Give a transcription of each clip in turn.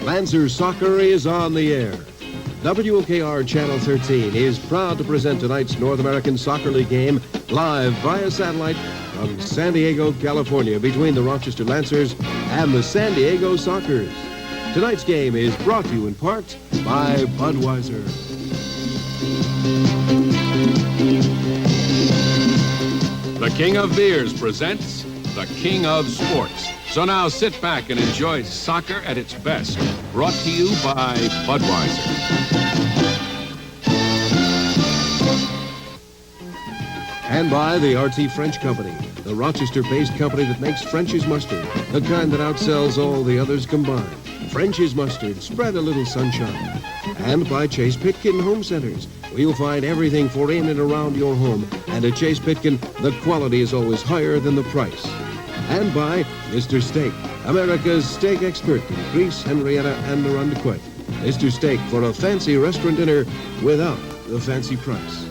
Lancers Soccer is on the air. WOKR Channel 13 is proud to present tonight's North American Soccer League game live via satellite from San Diego, California, between the Rochester Lancers and the San Diego Sockers. Tonight's game is brought to you in part by Budweiser. The King of Beers presents the King of Sports. So now sit back and enjoy soccer at its best. Brought to you by Budweiser. And by the RT French Company, the Rochester-based company that makes French's mustard, the kind that outsells all the others combined. French's mustard, spread a little sunshine. And by Chase Pitkin Home Centers, where you'll find everything for in and around your home. And at Chase Pitkin, the quality is always higher than the price. And by Mr. Steak, America's steak expert in Greece, Henrietta, and Arundequoit. Mr. Steak for a fancy restaurant dinner without the fancy price.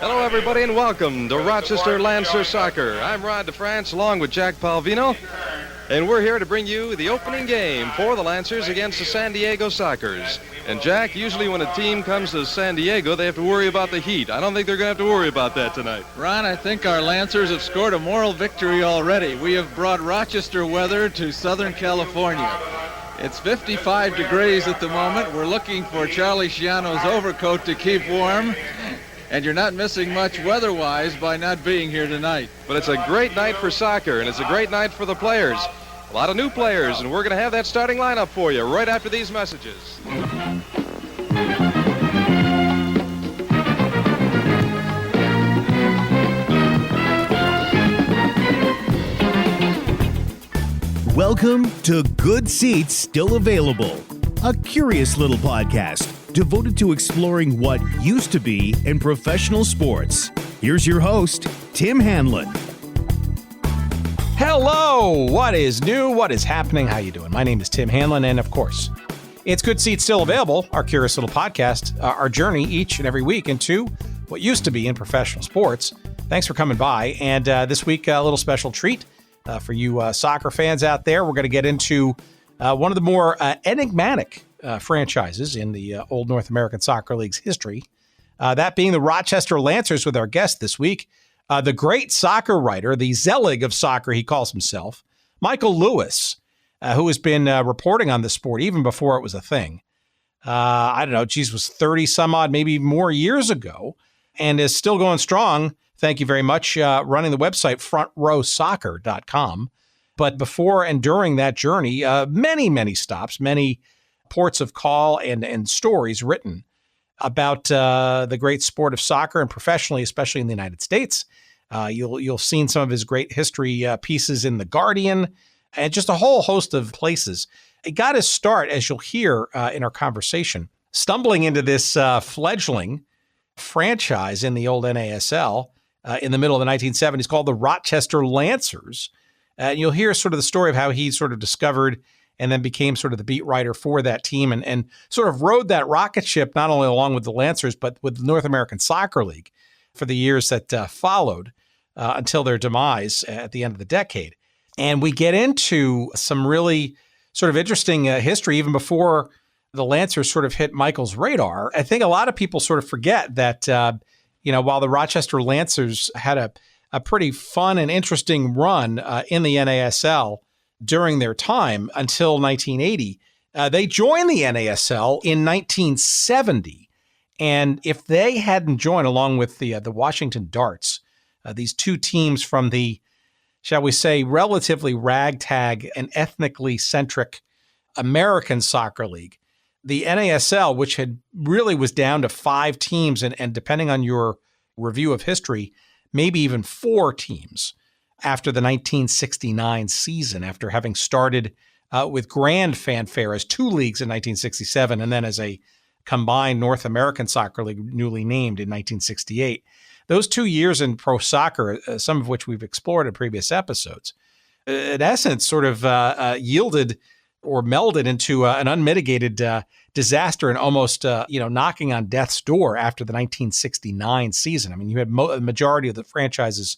Hello, everybody, and welcome to Rochester Lancers Soccer. I'm Rod DeFrance, along with Jack Palvino, and we're here to bring you the opening game for the Lancers against the San Diego Sockers. And Jack, usually when a team comes to San Diego, they have to worry about the heat. I don't think they're going to have to worry about that tonight. Ron, I think our Lancers have scored a moral victory already. We have brought Rochester weather to Southern California. It's 55 degrees at the moment. We're looking for Charlie Schiano's overcoat to keep warm. And you're not missing much weather-wise by not being here tonight. But it's a great night for soccer, and it's a great night for the players. A lot of new players, and we're going to have that starting lineup for you right after these messages. Welcome to Good Seats Still Available, a curious little podcast devoted to exploring what used to be in professional sports. Here's your host, Tim Hanlon. Hello! What is new? What is happening? How you doing? My name is Tim Hanlon, and of course, it's Good Seats Still Available, our curious little podcast, our journey each and every week into what used to be in professional sports. Thanks for coming by, and this week, a little special treat for you soccer fans out there. We're going to get into one of the more enigmatic franchises in the old North American Soccer League's history, that being the Rochester Lancers with our guest this week, the great soccer writer, the Zelig of soccer, he calls himself, Michael Lewis, who has been reporting on the sport even before it was a thing. I don't know, was 30 some odd, maybe more years ago, and is still going strong. Thank you very much. Running the website frontrowsoccer.com. But before and during that journey, many stops, many ports of call and stories written about the great sport of soccer and professionally, especially in the United States. You'll seen some of his great history pieces in The Guardian and just a whole host of places. It got his start, as you'll hear in our conversation, stumbling into this fledgling franchise in the old NASL in the middle of the 1970s called the Rochester Lancers. And you'll hear sort of the story of how he sort of discovered and then became sort of the beat writer for that team and sort of rode that rocket ship, not only along with the Lancers, but with the North American Soccer League for the years that followed until their demise at the end of the decade. And we get into some really sort of interesting history even before the Lancers sort of hit Michael's radar. I think a lot of people sort of forget that, while the Rochester Lancers had a pretty fun and interesting run in the NASL during their time until 1980. They joined the NASL in 1970. And if they hadn't joined along with the Washington Darts, these two teams from the, shall we say, relatively ragtag and ethnically centric American Soccer League, the NASL, which had really was down to 5 teams and depending on your review of history, maybe even 4 teams after the 1969 season, after having started with grand fanfare as 2 leagues in 1967 and then as a combined North American Soccer League newly named in 1968. Those 2 years in pro soccer, some of which we've explored in previous episodes, in essence sort of yielded or melded into an unmitigated disaster and almost, knocking on death's door after the 1969 season. I mean, you had the majority of the franchises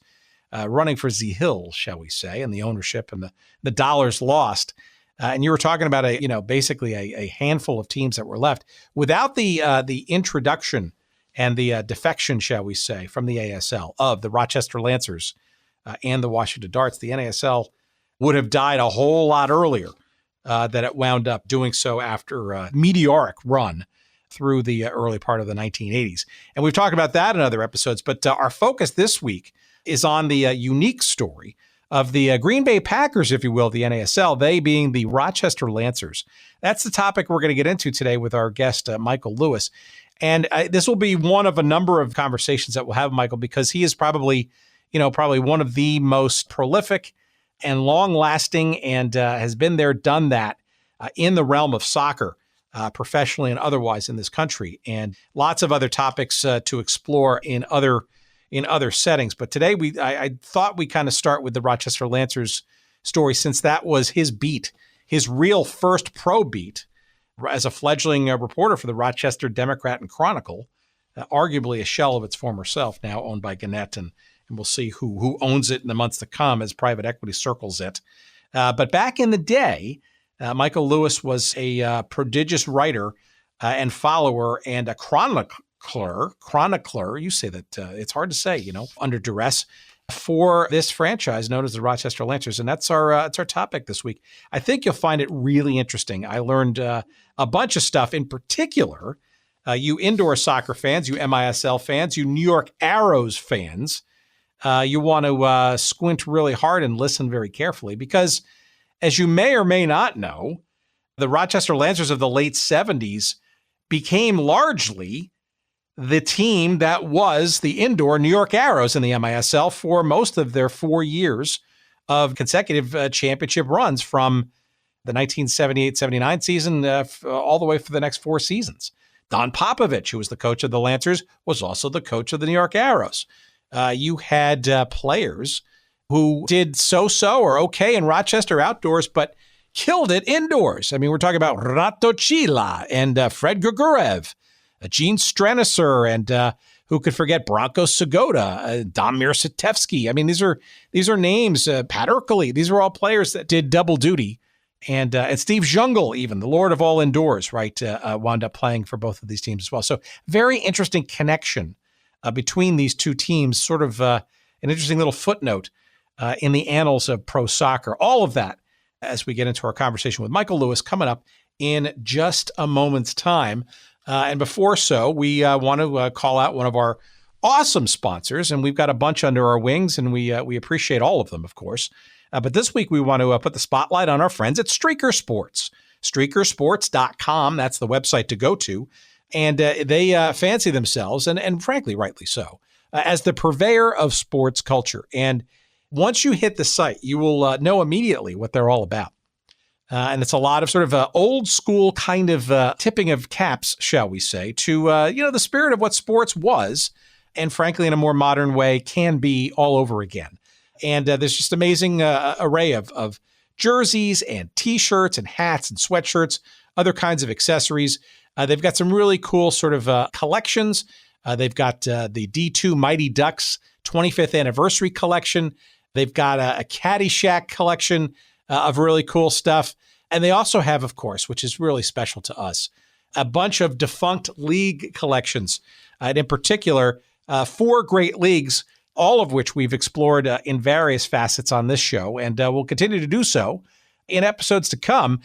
running for the hills, shall we say, and the ownership and the dollars lost. And you were talking about basically a handful of teams that were left without the introduction and the defection, shall we say, from the ASL of the Rochester Lancers and the Washington Darts. The NASL would have died a whole lot earlier than it wound up doing so after a meteoric run through the early part of the 1980s. And we've talked about that in other episodes, but our focus this week is on the unique story of the Green Bay Packers, if you will, the NASL, they being the Rochester Lancers. That's the topic we're going to get into today with our guest, Michael Lewis. And this will be one of a number of conversations that we'll have with Michael, because he is probably one of the most prolific and long-lasting and has been there, done that in the realm of soccer, professionally and otherwise in this country, and lots of other topics to explore in other settings. But today I thought we kind of start with the Rochester Lancers story, since that was his beat, his real first pro beat as a fledgling reporter for the Rochester Democrat and Chronicle, arguably a shell of its former self, now owned by Gannett, and we'll see who owns it in the months to come as private equity circles it. But back in the day, Michael Lewis was a prodigious writer and follower and a chronicler. You say that it's hard to say, under duress, for this franchise known as the Rochester Lancers. And that's our topic this week. I think you'll find it really interesting. I learned a bunch of stuff, in particular, you indoor soccer fans, you MISL fans, you New York Arrows fans. You want to squint really hard and listen very carefully, because as you may or may not know, the Rochester Lancers of the late 70s became largely the team that was the indoor New York Arrows in the MISL for most of their 4 years of consecutive championship runs from the 1978-79 season all the way for the next 4 seasons. Don Popovich, who was the coach of the Lancers, was also the coach of the New York Arrows. You had players who did so-so or okay in Rochester outdoors, but killed it indoors. I mean, we're talking about Rato Chila and Fred Gugurev, Gene Strenisser, and who could forget Branko Sagoda, Damir Satevsky. I mean, these are names, Pat Urkeley. These are all players that did double duty. And Steve Jungle, even, the Lord of all indoors, right, wound up playing for both of these teams as well. So very interesting connection between these two teams, sort of an interesting little footnote in the annals of pro soccer. All of that as we get into our conversation with Michael Lewis coming up in just a moment's time. And before so, we want to call out one of our awesome sponsors, and we've got a bunch under our wings, and we appreciate all of them, of course. But this week, we want to put the spotlight on our friends at Streaker Sports. StreakerSports.com, that's the website to go to. And they fancy themselves, and frankly, rightly so, as the purveyor of sports culture. And once you hit the site, you will know immediately what they're all about. And it's a lot of sort of old school kind of tipping of caps, shall we say, to, the spirit of what sports was, and frankly, in a more modern way, can be all over again. And there's just amazing array of jerseys and T-shirts and hats and sweatshirts, other kinds of accessories. They've got some really cool sort of collections. They've got the D2 Mighty Ducks 25th anniversary collection. They've got a Caddyshack collection of really cool stuff. And they also have, of course, which is really special to us, a bunch of defunct league collections. And in particular, 4 great leagues, all of which we've explored in various facets on this show, and we'll continue to do so in episodes to come.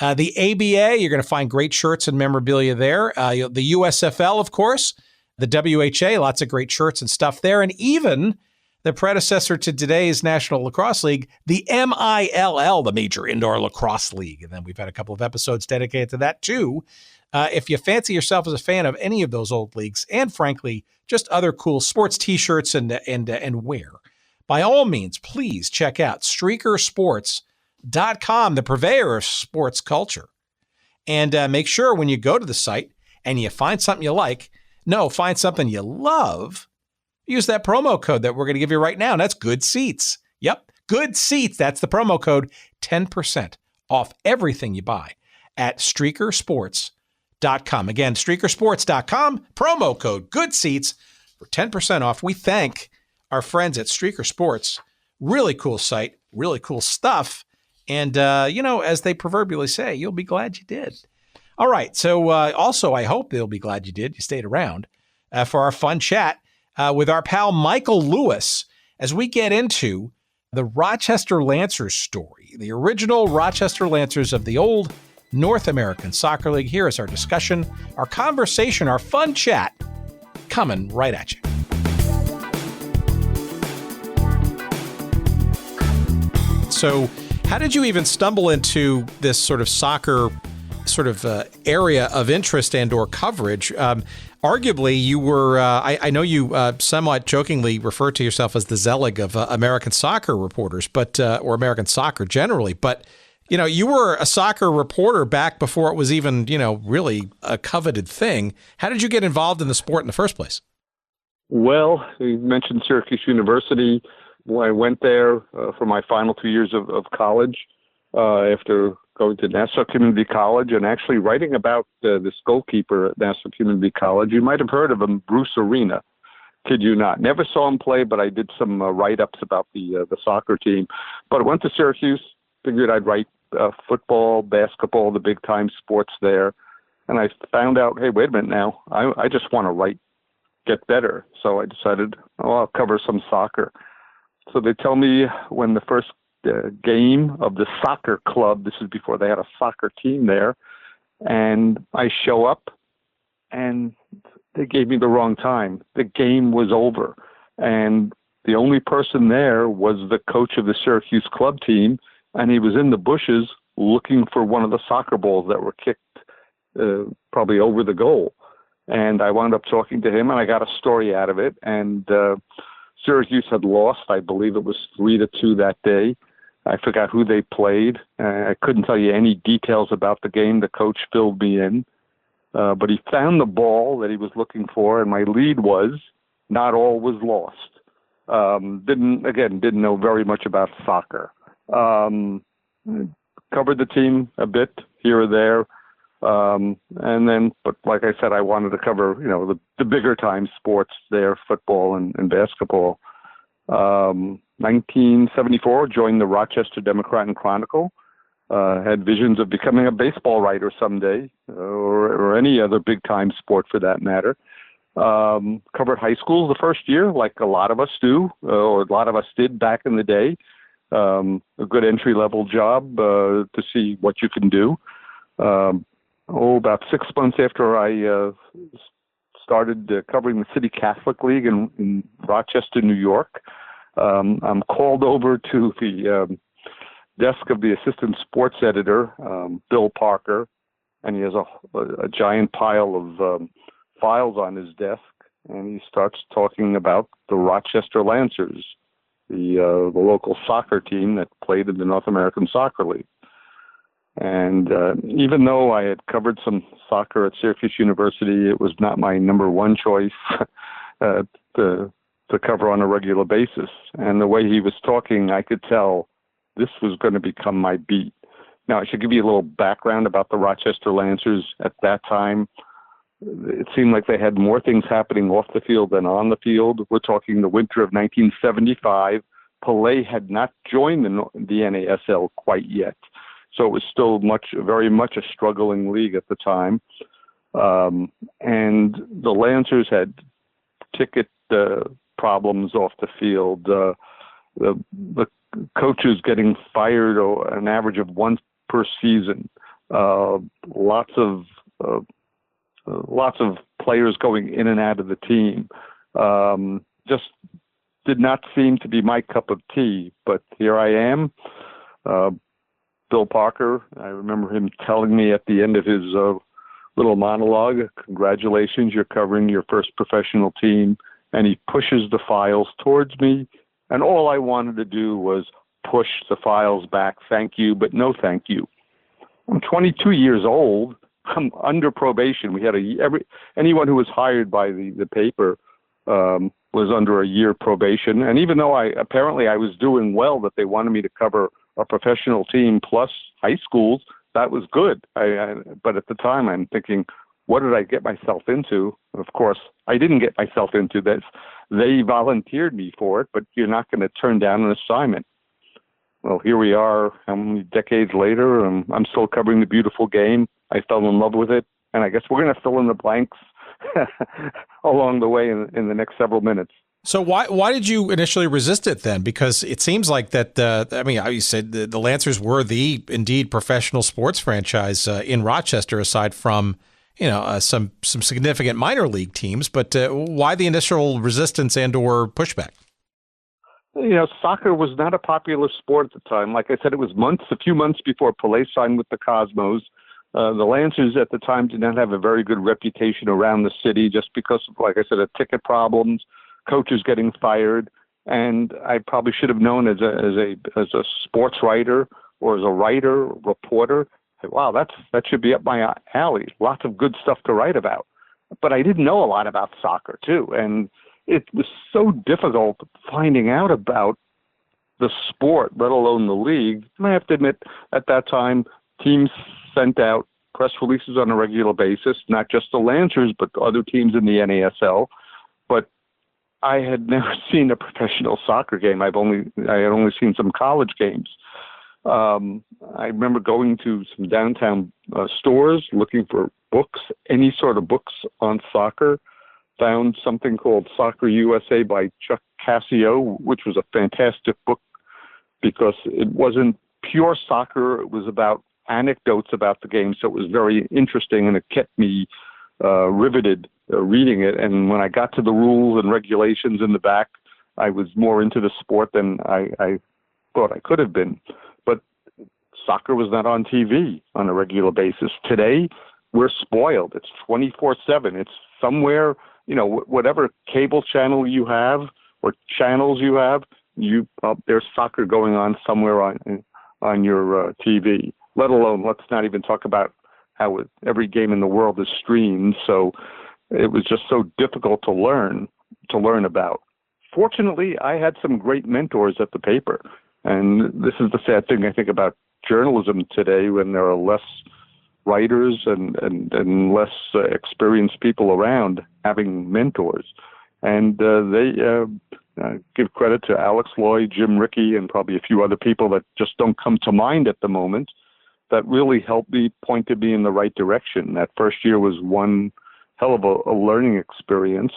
The ABA, you're going to find great shirts and memorabilia there. The USFL, of course, the WHA, lots of great shirts and stuff there. And even the predecessor to today's National Lacrosse League, the MILL, the Major Indoor Lacrosse League. And then we've had a couple of episodes dedicated to that too. If you fancy yourself as a fan of any of those old leagues, and frankly, just other cool sports T-shirts and wear, by all means, please check out StreakerSports.com, the purveyor of sports culture. And make sure when you go to the site and you find something you like, find something you love, use that promo code that we're going to give you right now, and that's Good Seats. Yep, Good Seats. That's the promo code, 10% off everything you buy at streakersports.com. Again, streakersports.com, promo code GOODSEATS for 10% off. We thank our friends at Streaker Sports. Really cool site, really cool stuff. And, as they proverbially say, you'll be glad you did. All right. So also, I hope they'll be glad you did. You stayed around for our fun chat with our pal Michael Lewis as we get into the Rochester Lancers story, the original Rochester Lancers of the old North American Soccer League. Here is our discussion, our conversation, our fun chat coming right at you. So how did you even stumble into this sort of soccer area of interest and or coverage? Arguably, you were, I know you somewhat jokingly refer to yourself as the Zelig of American soccer reporters, but or American soccer generally. But, you were a soccer reporter back before it was even, really a coveted thing. How did you get involved in the sport in the first place? Well, you mentioned Syracuse University. Well, I went there for my final 2 years of college after going to Nassau Community College and actually writing about this goalkeeper at Nassau Community College. You might have heard of him, Bruce Arena. Kid you not. Never saw him play, but I did some write-ups about the soccer team. But I went to Syracuse, figured I'd write football, basketball, the big-time sports there. And I found out, hey, wait a minute now, I just want to get better. So I decided, I'll cover some soccer. So they tell me when the first game of the soccer club, this is before they had a soccer team there, and I show up, and they gave me the wrong time. The game was over, and the only person there was the coach of the Syracuse club team, and he was in the bushes looking for one of the soccer balls that were kicked probably over the goal. And I wound up talking to him, and I got a story out of it, and Syracuse had lost. I believe it was 3-2 that day. I forgot who they played. I couldn't tell you any details about the game. The coach filled me in. But he found the ball that he was looking for, and my lead was, not all was lost. Didn't know very much about soccer. Covered the team a bit here or there. And then, but like I said, I wanted to cover, the bigger time sports there, football and basketball. 1974, joined the Rochester Democrat and Chronicle. Had visions of becoming a baseball writer someday, or any other big time sport for that matter. Covered high schools the first year, like a lot of us do, or a lot of us did back in the day. A good entry level job to see what you can do. About 6 months after I started covering the City Catholic League in Rochester, New York, I'm called over to the desk of the assistant sports editor, Bill Parker, and he has a giant pile of files on his desk, and he starts talking about the Rochester Lancers, the local soccer team that played in the North American Soccer League. And even though I had covered some soccer at Syracuse University, it was not my number one choice to cover on a regular basis. And the way he was talking, I could tell this was going to become my beat. Now, I should give you a little background about the Rochester Lancers at that time. It seemed like they had more things happening off the field than on the field. We're talking the winter of 1975. Parolee had not joined the NASL quite yet. So it was still very much a struggling league at the time. And the Lancers had ticket problems off the field. The coaches getting fired an average of once per season. Lots of players going in and out of the team. Just did not seem to be my cup of tea. But here I am. Bill Parker, I remember him telling me at the end of his little monologue, congratulations, you're covering your first professional team. And he pushes the files towards me. And all I wanted to do was push the files back. Thank you, but no thank you. I'm 22 years old. I'm under probation. We had anyone who was hired by the paper was under a year probation. And even though I was doing well, that they wanted me to cover a professional team plus high schools, that was good. But at the time, I'm thinking, what did I get myself into? Of course, I didn't get myself into this. They volunteered me for it, but you're not going to turn down an assignment. Well, here we are, how many decades later, and I'm still covering the beautiful game. I fell in love with it, and I guess we're going to fill in the blanks along the way in the next several minutes. So why did you initially resist it then? Because it seems like that, you said the Lancers were the, indeed, professional sports franchise in Rochester, aside from, some significant minor league teams. But why the initial resistance and or pushback? Soccer was not a popular sport at the time. Like I said, it was a few months before Parolee signed with the Cosmos. The Lancers at the time did not have a very good reputation around the city just because of, like I said, ticket problems, coaches getting fired. And I probably should have known as a sports writer or as a writer, reporter, wow, that should be up my alley. Lots of good stuff to write about. But I didn't know a lot about soccer, too. And it was so difficult finding out about the sport, let alone the league. And I have to admit, at that time, teams sent out press releases on a regular basis, not just the Lancers, but other teams in the NASL. But I had never seen a professional soccer game. I had only seen some college games. I remember going to some downtown stores looking for books, any sort of books on soccer. Found something called Soccer USA by Chuck Cassio, which was a fantastic book because it wasn't pure soccer. It was about anecdotes about the game, so it was very interesting, and it kept me riveted reading it. And when I got to the rules and regulations in the back, I was more into the sport than I thought I could have been. But soccer was not on TV on a regular basis. Today, we're spoiled. It's 24/7. It's somewhere, whatever cable channel you have or channels you have, there's soccer going on somewhere on your TV. Let alone, let's not even talk about how every game in the world is streamed. So it was just so difficult to learn about. Fortunately, I had some great mentors at the paper. And this is the sad thing, I think, about journalism today, when there are less writers and less experienced people around having mentors. And they give credit to Alex Lloyd, Jim Rickey, and probably a few other people that just don't come to mind at the moment, that really helped me, pointed me in the right direction. That first year was one hell of a learning experience.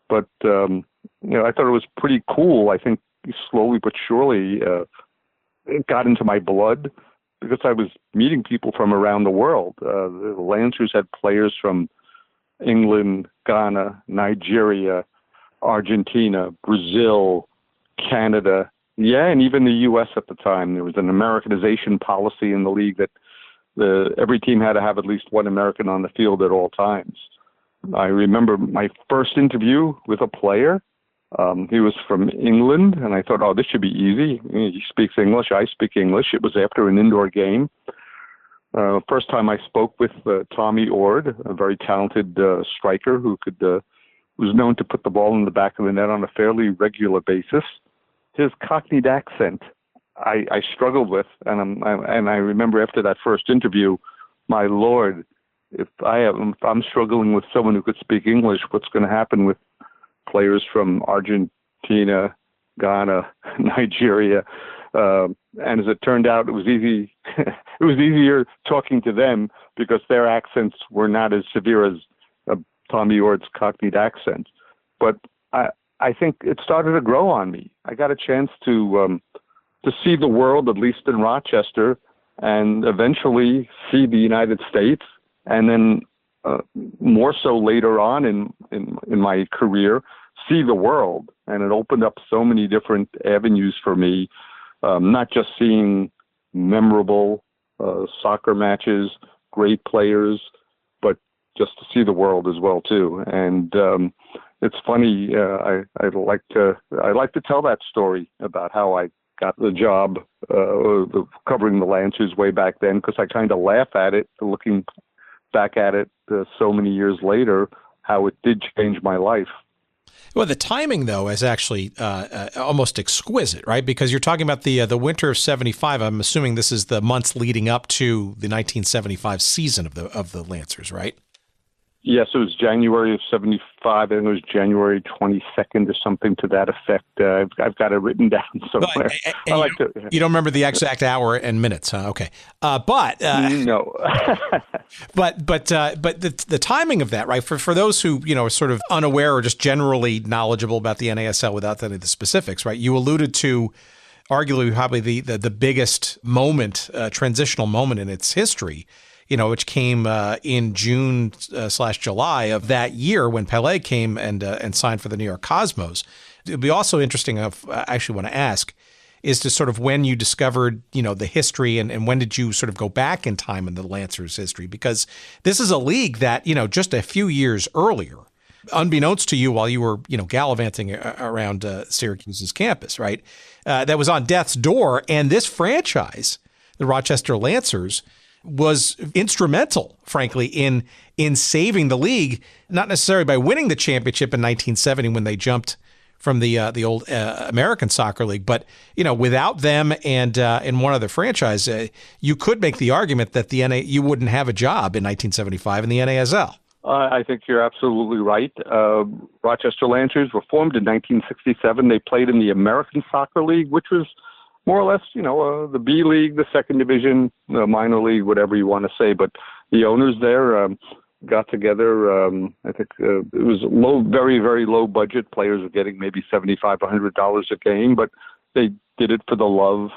But, I thought it was pretty cool. I think slowly but surely it got into my blood because I was meeting people from around the world. The Lancers had players from England, Ghana, Nigeria, Argentina, Brazil, Canada, and even the U.S. at the time. There was an Americanization policy in the league that every team had to have at least one American on the field at all times. I remember my first interview with a player. He was from England, and I thought, this should be easy. He speaks English, I speak English. It was after an indoor game. First time I spoke with Tommy Ord, a very talented striker who was known to put the ball in the back of the net on a fairly regular basis. His Cockneyed accent, I struggled with, and I remember after that first interview, my Lord, if I'm struggling with someone who could speak English, what's going to happen with players from Argentina, Ghana, Nigeria? And as it turned out, it was easy. It was easier talking to them because their accents were not as severe as Tommy Ord's Cockneyed accent. But I think it started to grow on me. I got a chance to see the world, at least in Rochester, and eventually see the United States, and then more so later on in my career, see the world. And it opened up so many different avenues for me, not just seeing memorable soccer matches, great players, but just to see the world as well too. And it's funny. I like to tell that story about how I got the job covering the Lancers way back then, because I kind of laugh at it, looking back at it so many years later, how it did change my life. Well, the timing, though, is actually almost exquisite, right? Because you're talking about the winter of '75. I'm assuming this is the months leading up to the 1975 season of the Lancers, right? Yes, it was January of '75. I think it was January 22nd or something to that effect. I've got it written down somewhere. You don't remember the exact hour and minutes, huh? Okay, no. but the timing of that, right? For those who are sort of unaware or just generally knowledgeable about the NASL without any of the specifics, right? You alluded to arguably probably the biggest moment, transitional moment in its history, which came in June/July of that year when Parolee came and signed for the New York Cosmos. It'd be also interesting, I actually want to ask, is to sort of when you discovered, the history and when did you sort of go back in time in the Lancers history? Because this is a league that, just a few years earlier, unbeknownst to you while you were, gallivanting around Syracuse's campus, right? That was on death's door. And this franchise, the Rochester Lancers, was instrumental, frankly, in saving the league, not necessarily by winning the championship in 1970 when they jumped from the old American Soccer League, but without them and one other franchise, you could make the argument that you wouldn't have a job in 1975 in the NASL. I think you're absolutely right. Rochester Lancers were formed in 1967. They played in the American Soccer League, which was more or less, the B League, the second division, the minor league, whatever you want to say. But the owners there got together. I think it was low, very, very low budget. Players were getting maybe $75, $100 a game, but they did it for the love.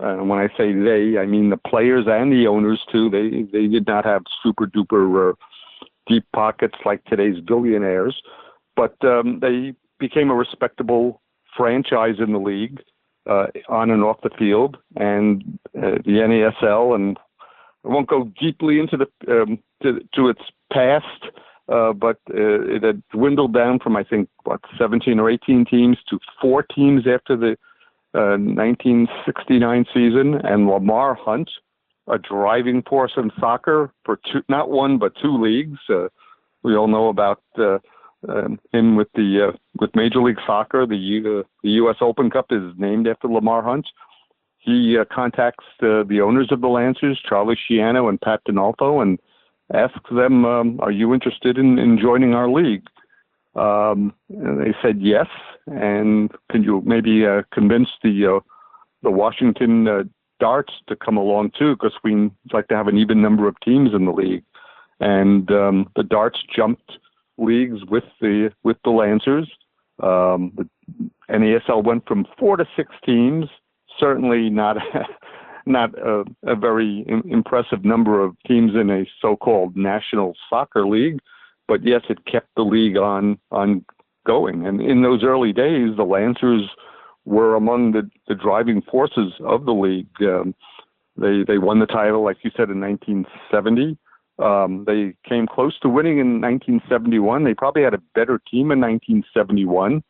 And when I say they, I mean the players and the owners too. They did not have super duper deep pockets like today's billionaires, but they became a respectable franchise in the league. On and off the field, and the NASL, and I won't go deeply into to its past, but it had dwindled down from, I think, 17 or 18 teams to 4 teams after the 1969 season, and Lamar Hunt, a driving force in soccer for not one but 2 leagues. We all know about him with Major League Soccer. The U.S. Open Cup is named after Lamar Hunt. He contacts the owners of the Lancers, Charlie Schiano and Pat Dinolfo, and asks them, "Are you interested in joining our league?" And they said yes. And can you maybe convince the Washington Darts to come along too? Because we'd like to have an even number of teams in the league. And the Darts jumped leagues with the Lancers. The NASL went from 4 to 6 teams. Certainly not a very impressive number of teams in a so-called National Soccer League, but yes, it kept the league on going. And in those early days, the Lancers were among the driving forces of the league. They won the title, like you said, in 1970. They came close to winning in 1971. They probably had a better team in 1971,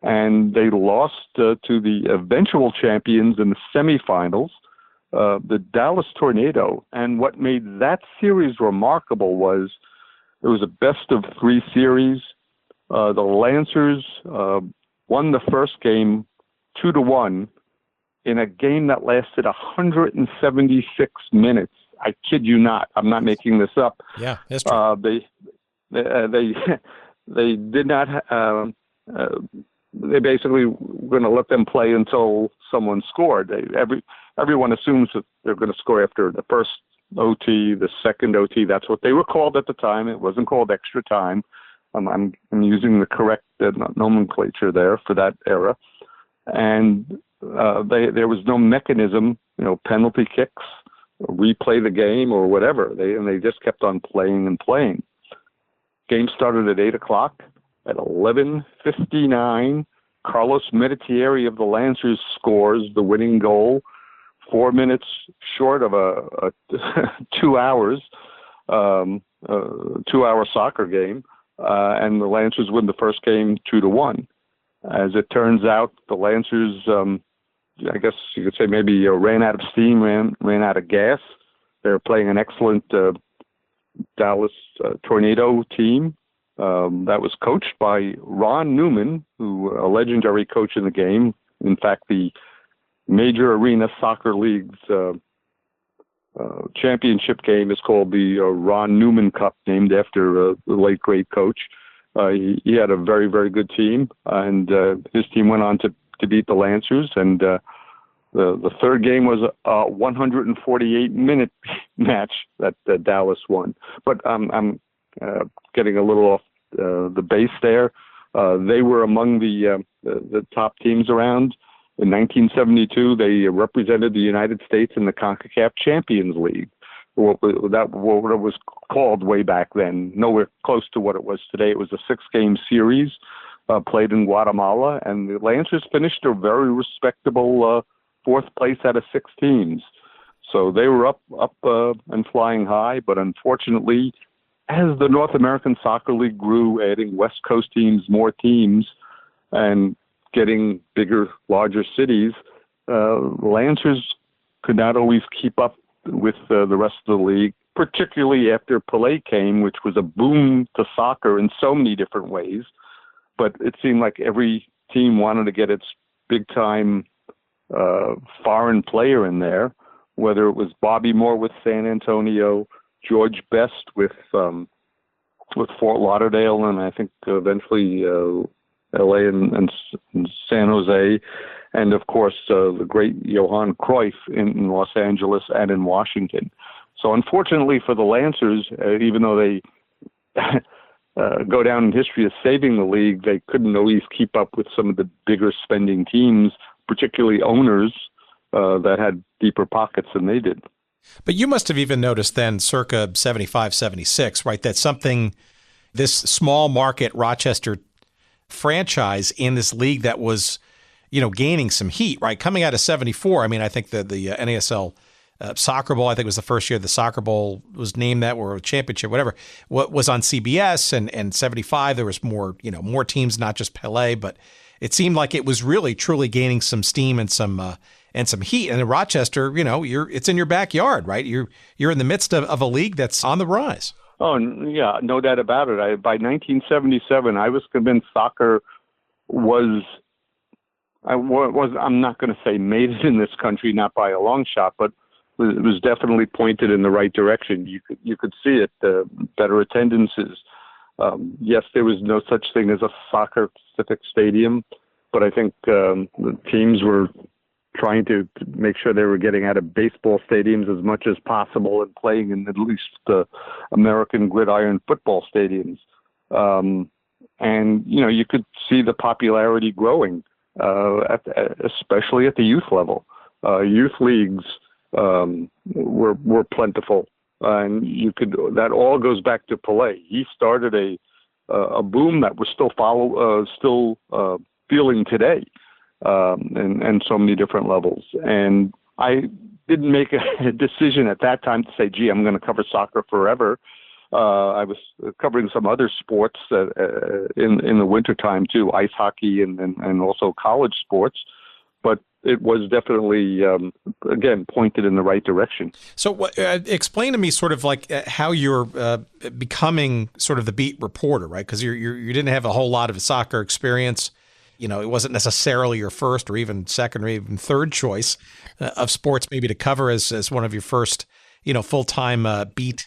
and they lost to the eventual champions in the semifinals, the Dallas Tornado. And what made that series remarkable was it was a best-of-3 series. The Lancers won the first game 2-1 in a game that lasted 176 minutes. I kid you not. I'm not making this up. Yeah, history. They did not. They basically were going to let them play until someone scored. Everyone assumes that they're going to score after the first OT, the second OT. That's what they were called at the time. It wasn't called extra time. I'm using the correct nomenclature there for that era. And there was no mechanism, penalty kicks, replay the game or whatever. They just kept on playing and playing. Game started at 8:00. At 11:59, Carlos Meditieri of the Lancers scores the winning goal, 4 minutes short of a 2 hours, 2-hour soccer game, and the Lancers win the first game 2-1. As it turns out, the Lancers, I guess you could say maybe ran out of steam, ran out of gas. They're playing an excellent Dallas Tornado team, that was coached by Ron Newman, a legendary coach in the game. In fact, the Major Arena Soccer League's championship game is called the Ron Newman Cup, named after the late great coach. He had a very, very good team, and his team went on to beat the Lancers. And the third game was a 148-minute match that Dallas won. But I'm getting a little off the base there. They were among the top teams around. In 1972, they represented the United States in the CONCACAF Champions League, what it was called way back then. Nowhere close to what it was today. It was a 6-game series played in Guatemala, and the Lancers finished a very respectable 4th place out of 6 teams. So they were up and flying high, but unfortunately, as the North American Soccer League grew, adding West Coast teams, more teams, and getting bigger, larger cities, Lancers could not always keep up with the rest of the league, particularly after Parolee came, which was a boom to soccer in so many different ways. But it seemed like every team wanted to get its big-time foreign player in there, whether it was Bobby Moore with San Antonio, George Best with Fort Lauderdale, and I think eventually LA and San Jose, and of course the great Johan Cruyff in Los Angeles and in Washington. So unfortunately for the Lancers, even though they go down in history as saving the league, they couldn't always keep up with some of the bigger spending teams, particularly owners that had deeper pockets than they did. But you must have even noticed then, circa 75, 76, right, that this small market Rochester franchise in this league that was, gaining some heat, right? Coming out of 74, I mean, I think the NASL Soccer Bowl, I think was the first year the Soccer Bowl was named that, or a championship, whatever, what was on CBS, and 75, there was more teams, not just Parolee, but it seemed like it was really, truly gaining some steam and some heat. And in Rochester, it's in your backyard, right? You're in the midst of a league that's on the rise. Oh, yeah, no doubt about it. By 1977, I was convinced soccer was, I'm not going to say made it in this country, not by a long shot, but it was definitely pointed in the right direction. You could see it, better attendances. Yes, there was no such thing as a soccer-specific stadium, but I think the teams were trying to make sure they were getting out of baseball stadiums as much as possible and playing in at least the American gridiron football stadiums. And, you could see the popularity growing, especially at the youth level. Youth leagues were plentiful. And that all goes back to Parolee. He started a boom that we're still feeling today. And so many different levels. And I didn't make a decision at that time to say, gee, I'm going to cover soccer forever. I was covering some other sports in the wintertime too, ice hockey and also college sports. But it was definitely, again, pointed in the right direction. So explain to me sort of like how you're becoming sort of the beat reporter, right? Because you didn't have a whole lot of soccer experience. It wasn't necessarily your first or even second or even third choice of sports maybe to cover as one of your first, full-time beat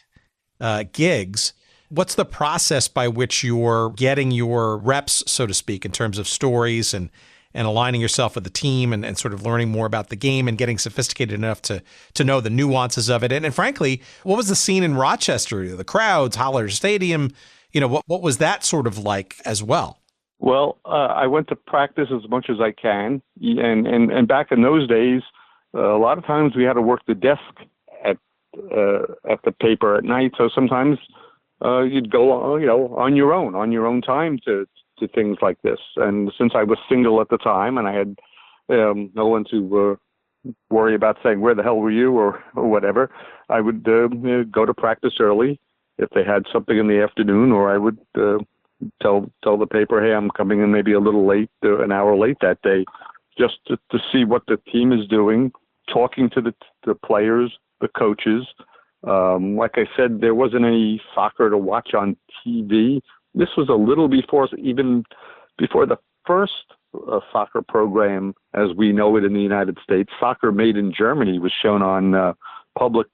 gigs. What's the process by which you're getting your reps, so to speak, in terms of stories and aligning yourself with the team and sort of learning more about the game and getting sophisticated enough to know the nuances of it? And frankly, what was the scene in Rochester? The crowds, Holler Stadium, what was that sort of like as well? Well, I went to practice as much as I can, and back in those days, a lot of times we had to work the desk at the paper at night. So sometimes you'd go, on your own time to things like this. And since I was single at the time, and I had no one to worry about saying where the hell were you or whatever, I would go to practice early if they had something in the afternoon, or I would tell the paper, hey, I'm coming in maybe a little late, an hour late that day, just to see what the team is doing, talking to the players, the coaches. Like I said, there wasn't any soccer to watch on TV, this was a little even before the first soccer program as we know it in the United States. Soccer Made in Germany was shown on public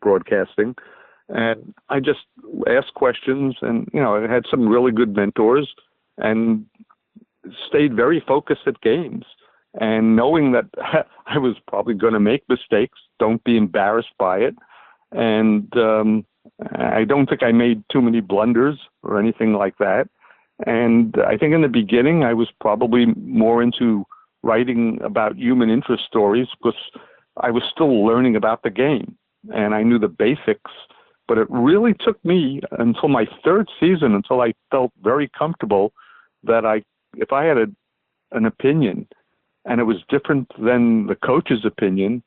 broadcasting. And I just asked questions, and, I had some really good mentors and stayed very focused at games. And knowing that I was probably going to make mistakes, don't be embarrassed by it. And I don't think I made too many blunders or anything like that. And I think in the beginning, I was probably more into writing about human interest stories because I was still learning about the game and I knew the basics. But it really took me until my third season, until I felt very comfortable that if I had an opinion and it was different than the coach's opinion,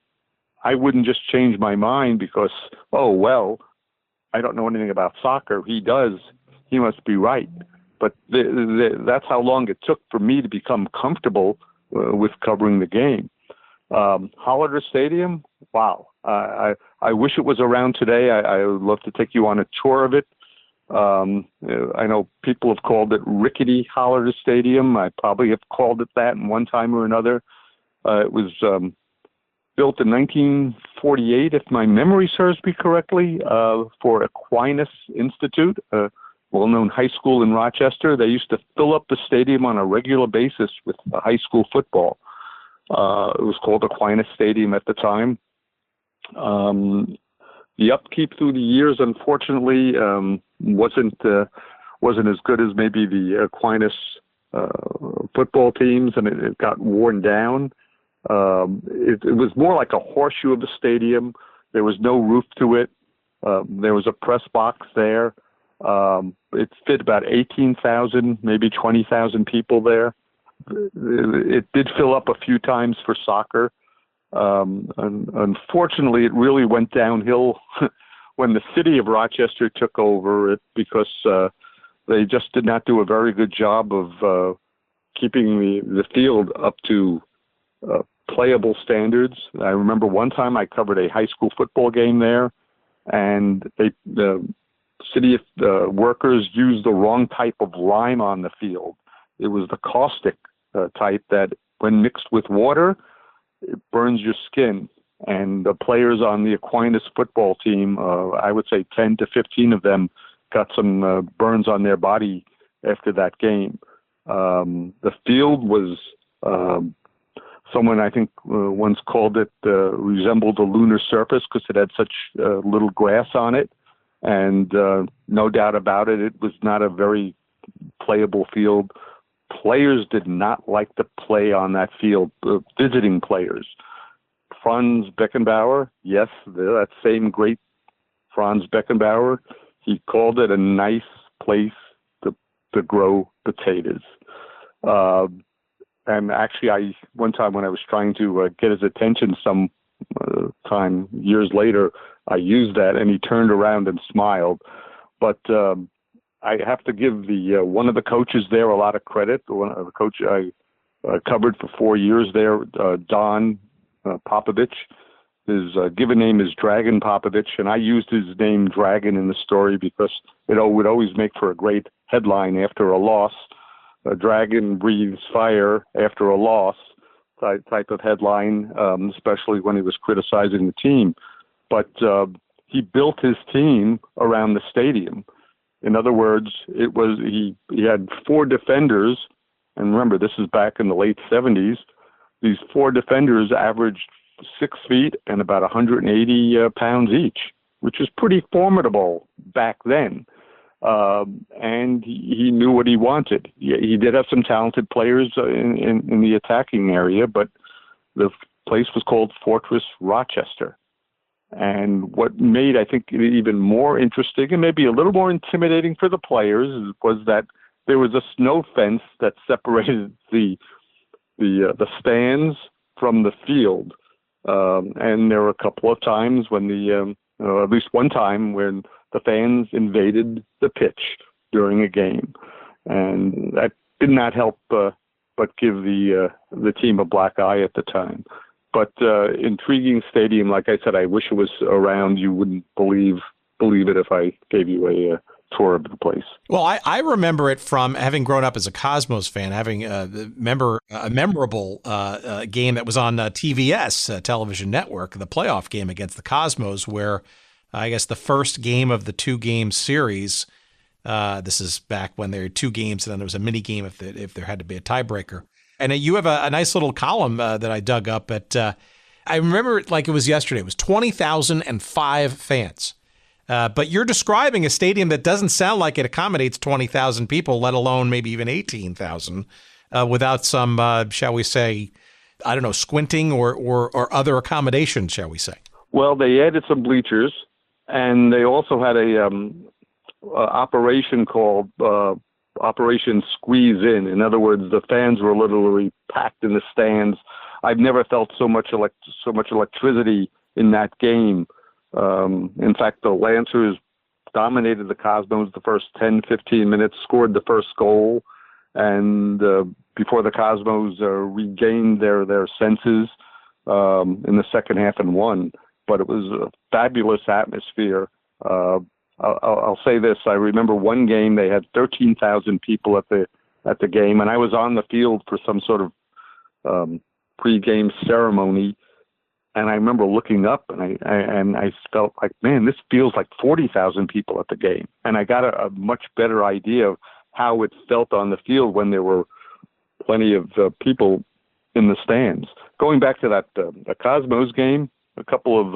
I wouldn't just change my mind because, I don't know anything about soccer. He does. He must be right. But that's how long it took for me to become comfortable with covering the game. Hollander Stadium, wow. I wish it was around today. I would love to take you on a tour of it. I know people have called it Rickety Hollander Stadium. I probably have called it that in one time or another. It was built in 1948, if my memory serves me correctly, for Aquinas Institute, a well-known high school in Rochester. They used to fill up the stadium on a regular basis with high school football. It was called Aquinas Stadium at the time. The upkeep through the years, unfortunately, wasn't as good as maybe the Aquinas football teams, and it got worn down. It was more like a horseshoe of a stadium. There was no roof to it. There was a press box there. It fit about 18,000, maybe 20,000 people there. It did fill up a few times for soccer. Unfortunately, it really went downhill when the city of Rochester took over it because they just did not do a very good job of keeping the field up to playable standards. I remember one time I covered a high school football game there, and the city workers used the wrong type of lime on the field. It was the caustic type that, when mixed with water, it burns your skin. And the players on the Aquinas football team, I would say 10 to 15 of them got some burns on their body after that game. The field was, someone I think once called it, resembled a lunar surface because it had such little grass on it. And no doubt about it, it was not a very playable field. Players did not like to play on that field, visiting players. Franz Beckenbauer, yes, that same great Franz Beckenbauer, he called it a nice place to grow potatoes. And actually, one time when I was trying to get his attention some time, years later, I used that, and he turned around and smiled. But I have to give one of the coaches there a lot of credit. The coach I covered for 4 years there, Don Popovich. His given name is Dragon Popovich, and I used his name Dragon in the story because it would always make for a great headline after a loss. A dragon breathes fire after a loss type of headline, especially when he was criticizing the team. But he built his team around the stadium. In other words, he had 4 defenders, and remember, this is back in the late 70s. These 4 defenders averaged 6 feet and about 180 pounds each, which is pretty formidable back then. And he knew what he wanted. He did have some talented players in the attacking area, but the place was called Fortress Rochester. And what made, I think, it even more interesting and maybe a little more intimidating for the players was that there was a snow fence that separated the stands from the field. And there were a couple of times when at least one time when the fans invaded the pitch during a game. And that did not help but give the team a black eye at the time. But intriguing stadium, like I said, I wish it was around. You wouldn't believe it if I gave you a tour of the place. Well, I remember it from having grown up as a Cosmos fan, having a memorable game that was on TVS, television network, the playoff game against the Cosmos, where I guess the first game of the 2-game series, this is back when there were 2 games and then there was a mini game if there had to be a tiebreaker. And you have a nice little column that I dug up at, I remember it like it was yesterday. It was 20,005 fans. But you're describing a stadium that doesn't sound like it accommodates 20,000 people, let alone maybe even 18,000, without some, shall we say, I don't know, squinting or other accommodations, shall we say? Well, they added some bleachers, and they also had a operation called Operation Squeeze In. In other words, the fans were literally packed in the stands. I've never felt so much electricity in that game. In fact, the Lancers dominated the Cosmos the first 10, 15 minutes, scored the first goal, and before the Cosmos regained their senses in the second half and won. But it was a fabulous atmosphere. I'll say this: I remember one game they had 13,000 people at the game, and I was on the field for some sort of pre-game ceremony. And I remember looking up, and I felt like, man, this feels like 40,000 people at the game. And I got a much better idea of how it felt on the field when there were plenty of people in the stands. Going back to that the Cosmos game, a couple of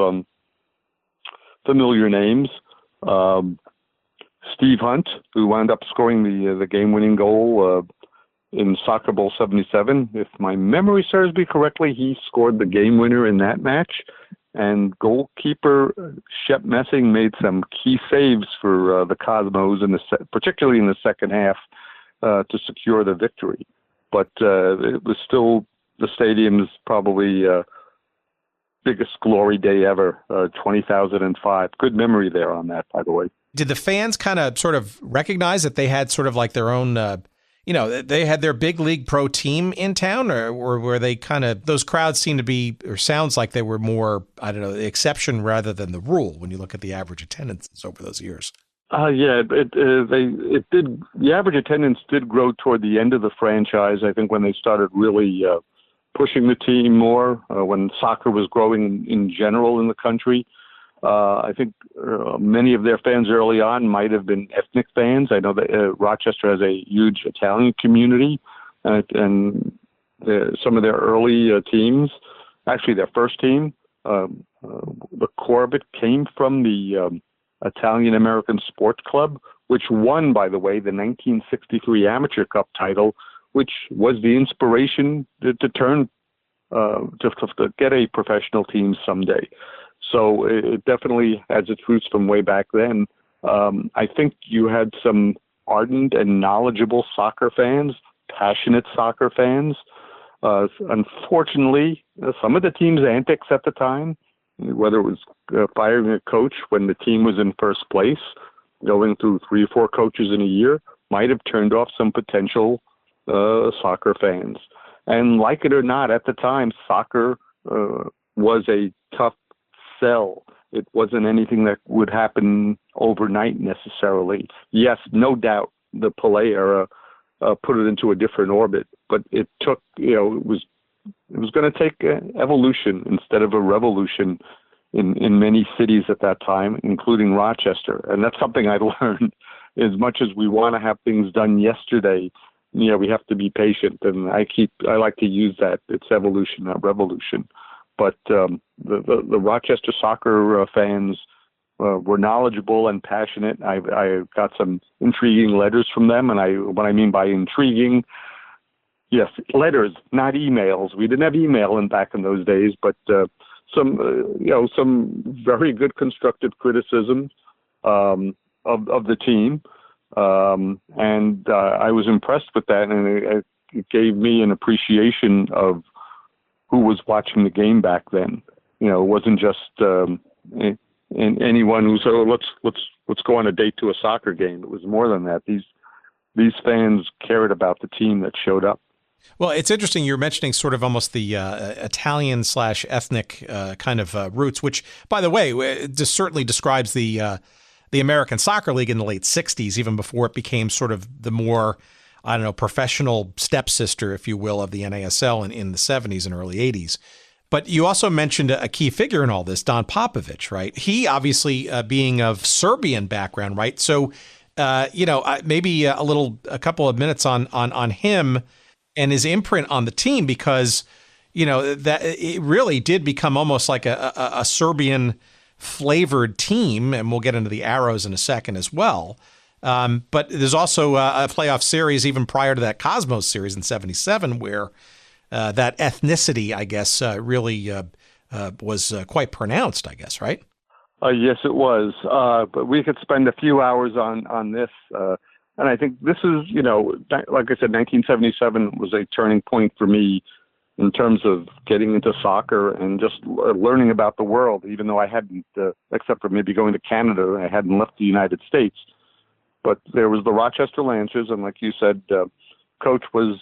familiar names. Steve Hunt, who wound up scoring the game-winning goal in Soccer Bowl 77. If my memory serves me correctly, he scored the game winner in that match. And goalkeeper Shep Messing made some key saves for the Cosmos, particularly in the second half, to secure the victory. But it was still the stadium's probably biggest glory day ever, 20,005. Good memory there on that, by the way. Did the fans kind of sort of recognize that they had sort of like their own they had their big league pro team in town, or were they kind of, those crowds seem to be, or sounds like they were more, I don't know, the exception rather than the rule when you look at the average attendance over those years? It did. The average attendance did grow toward the end of the franchise. I think when they started really pushing the team more, when soccer was growing in general in the country. I think many of their fans early on might have been ethnic fans. I know that Rochester has a huge Italian community, and some of their early teams, actually their first team, the core of it came from the Italian American Sports Club, which won, by the way, the 1963 Amateur Cup title, which was the inspiration to turn to get a professional team someday. So it definitely has its roots from way back then. I think you had some ardent and knowledgeable soccer fans, passionate soccer fans. Unfortunately, some of the team's antics at the time, whether it was firing a coach when the team was in first place, going through 3 or 4 coaches in a year, might have turned off some potential soccer fans. And like it or not, at the time, soccer was a tough sell. It wasn't anything that would happen overnight necessarily. Yes, no doubt the Pelé era put it into a different orbit, but it took, it was going to take evolution instead of a revolution in many cities at that time, including Rochester. And that's something I learned. As much as we want to have things done yesterday, we have to be patient. And I like to use that. It's evolution, not revolution. But the Rochester soccer fans were knowledgeable and passionate. I got some intriguing letters from them, and what I mean by intriguing, yes, letters, not emails. We didn't have email back in those days, but some very good constructive criticism of the team, and I was impressed with that, and it gave me an appreciation of who was watching the game back then. It wasn't just anyone who said, let's go on a date to a soccer game. It was more than that. These fans cared about the team that showed up. Well, it's interesting. You're mentioning sort of almost the Italian/ethnic kind of roots, which, by the way, just certainly describes the the American Soccer League in the late 60s, even before it became sort of the more, I don't know, professional stepsister, if you will, of the NASL in the 70s and early 80s. But you also mentioned a key figure in all this, Don Popovic, right? He obviously being of Serbian background, right? So, maybe a couple of minutes on him and his imprint on the team, because, that it really did become almost like a Serbian flavored team. And we'll get into the Arrows in a second as well. But there's also a playoff series even prior to that Cosmos series in 77 where that ethnicity, I guess, really was quite pronounced, I guess, right? Yes, it was. But we could spend a few hours on this. And I think this is, like I said, 1977 was a turning point for me in terms of getting into soccer and just learning about the world, even though I hadn't, except for maybe going to Canada, I hadn't left the United States. But there was the Rochester Lancers, and like you said, coach was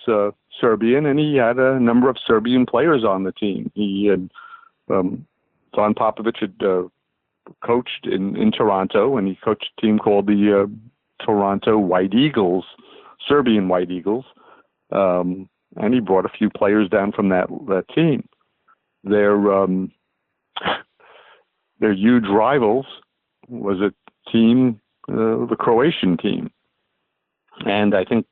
Serbian, and he had a number of Serbian players on the team. He had Don Popovic had coached in Toronto, and he coached a team called the Toronto White Eagles, Serbian White Eagles, and he brought a few players down from that team. Their huge rivals was a team, the Croatian team, and I think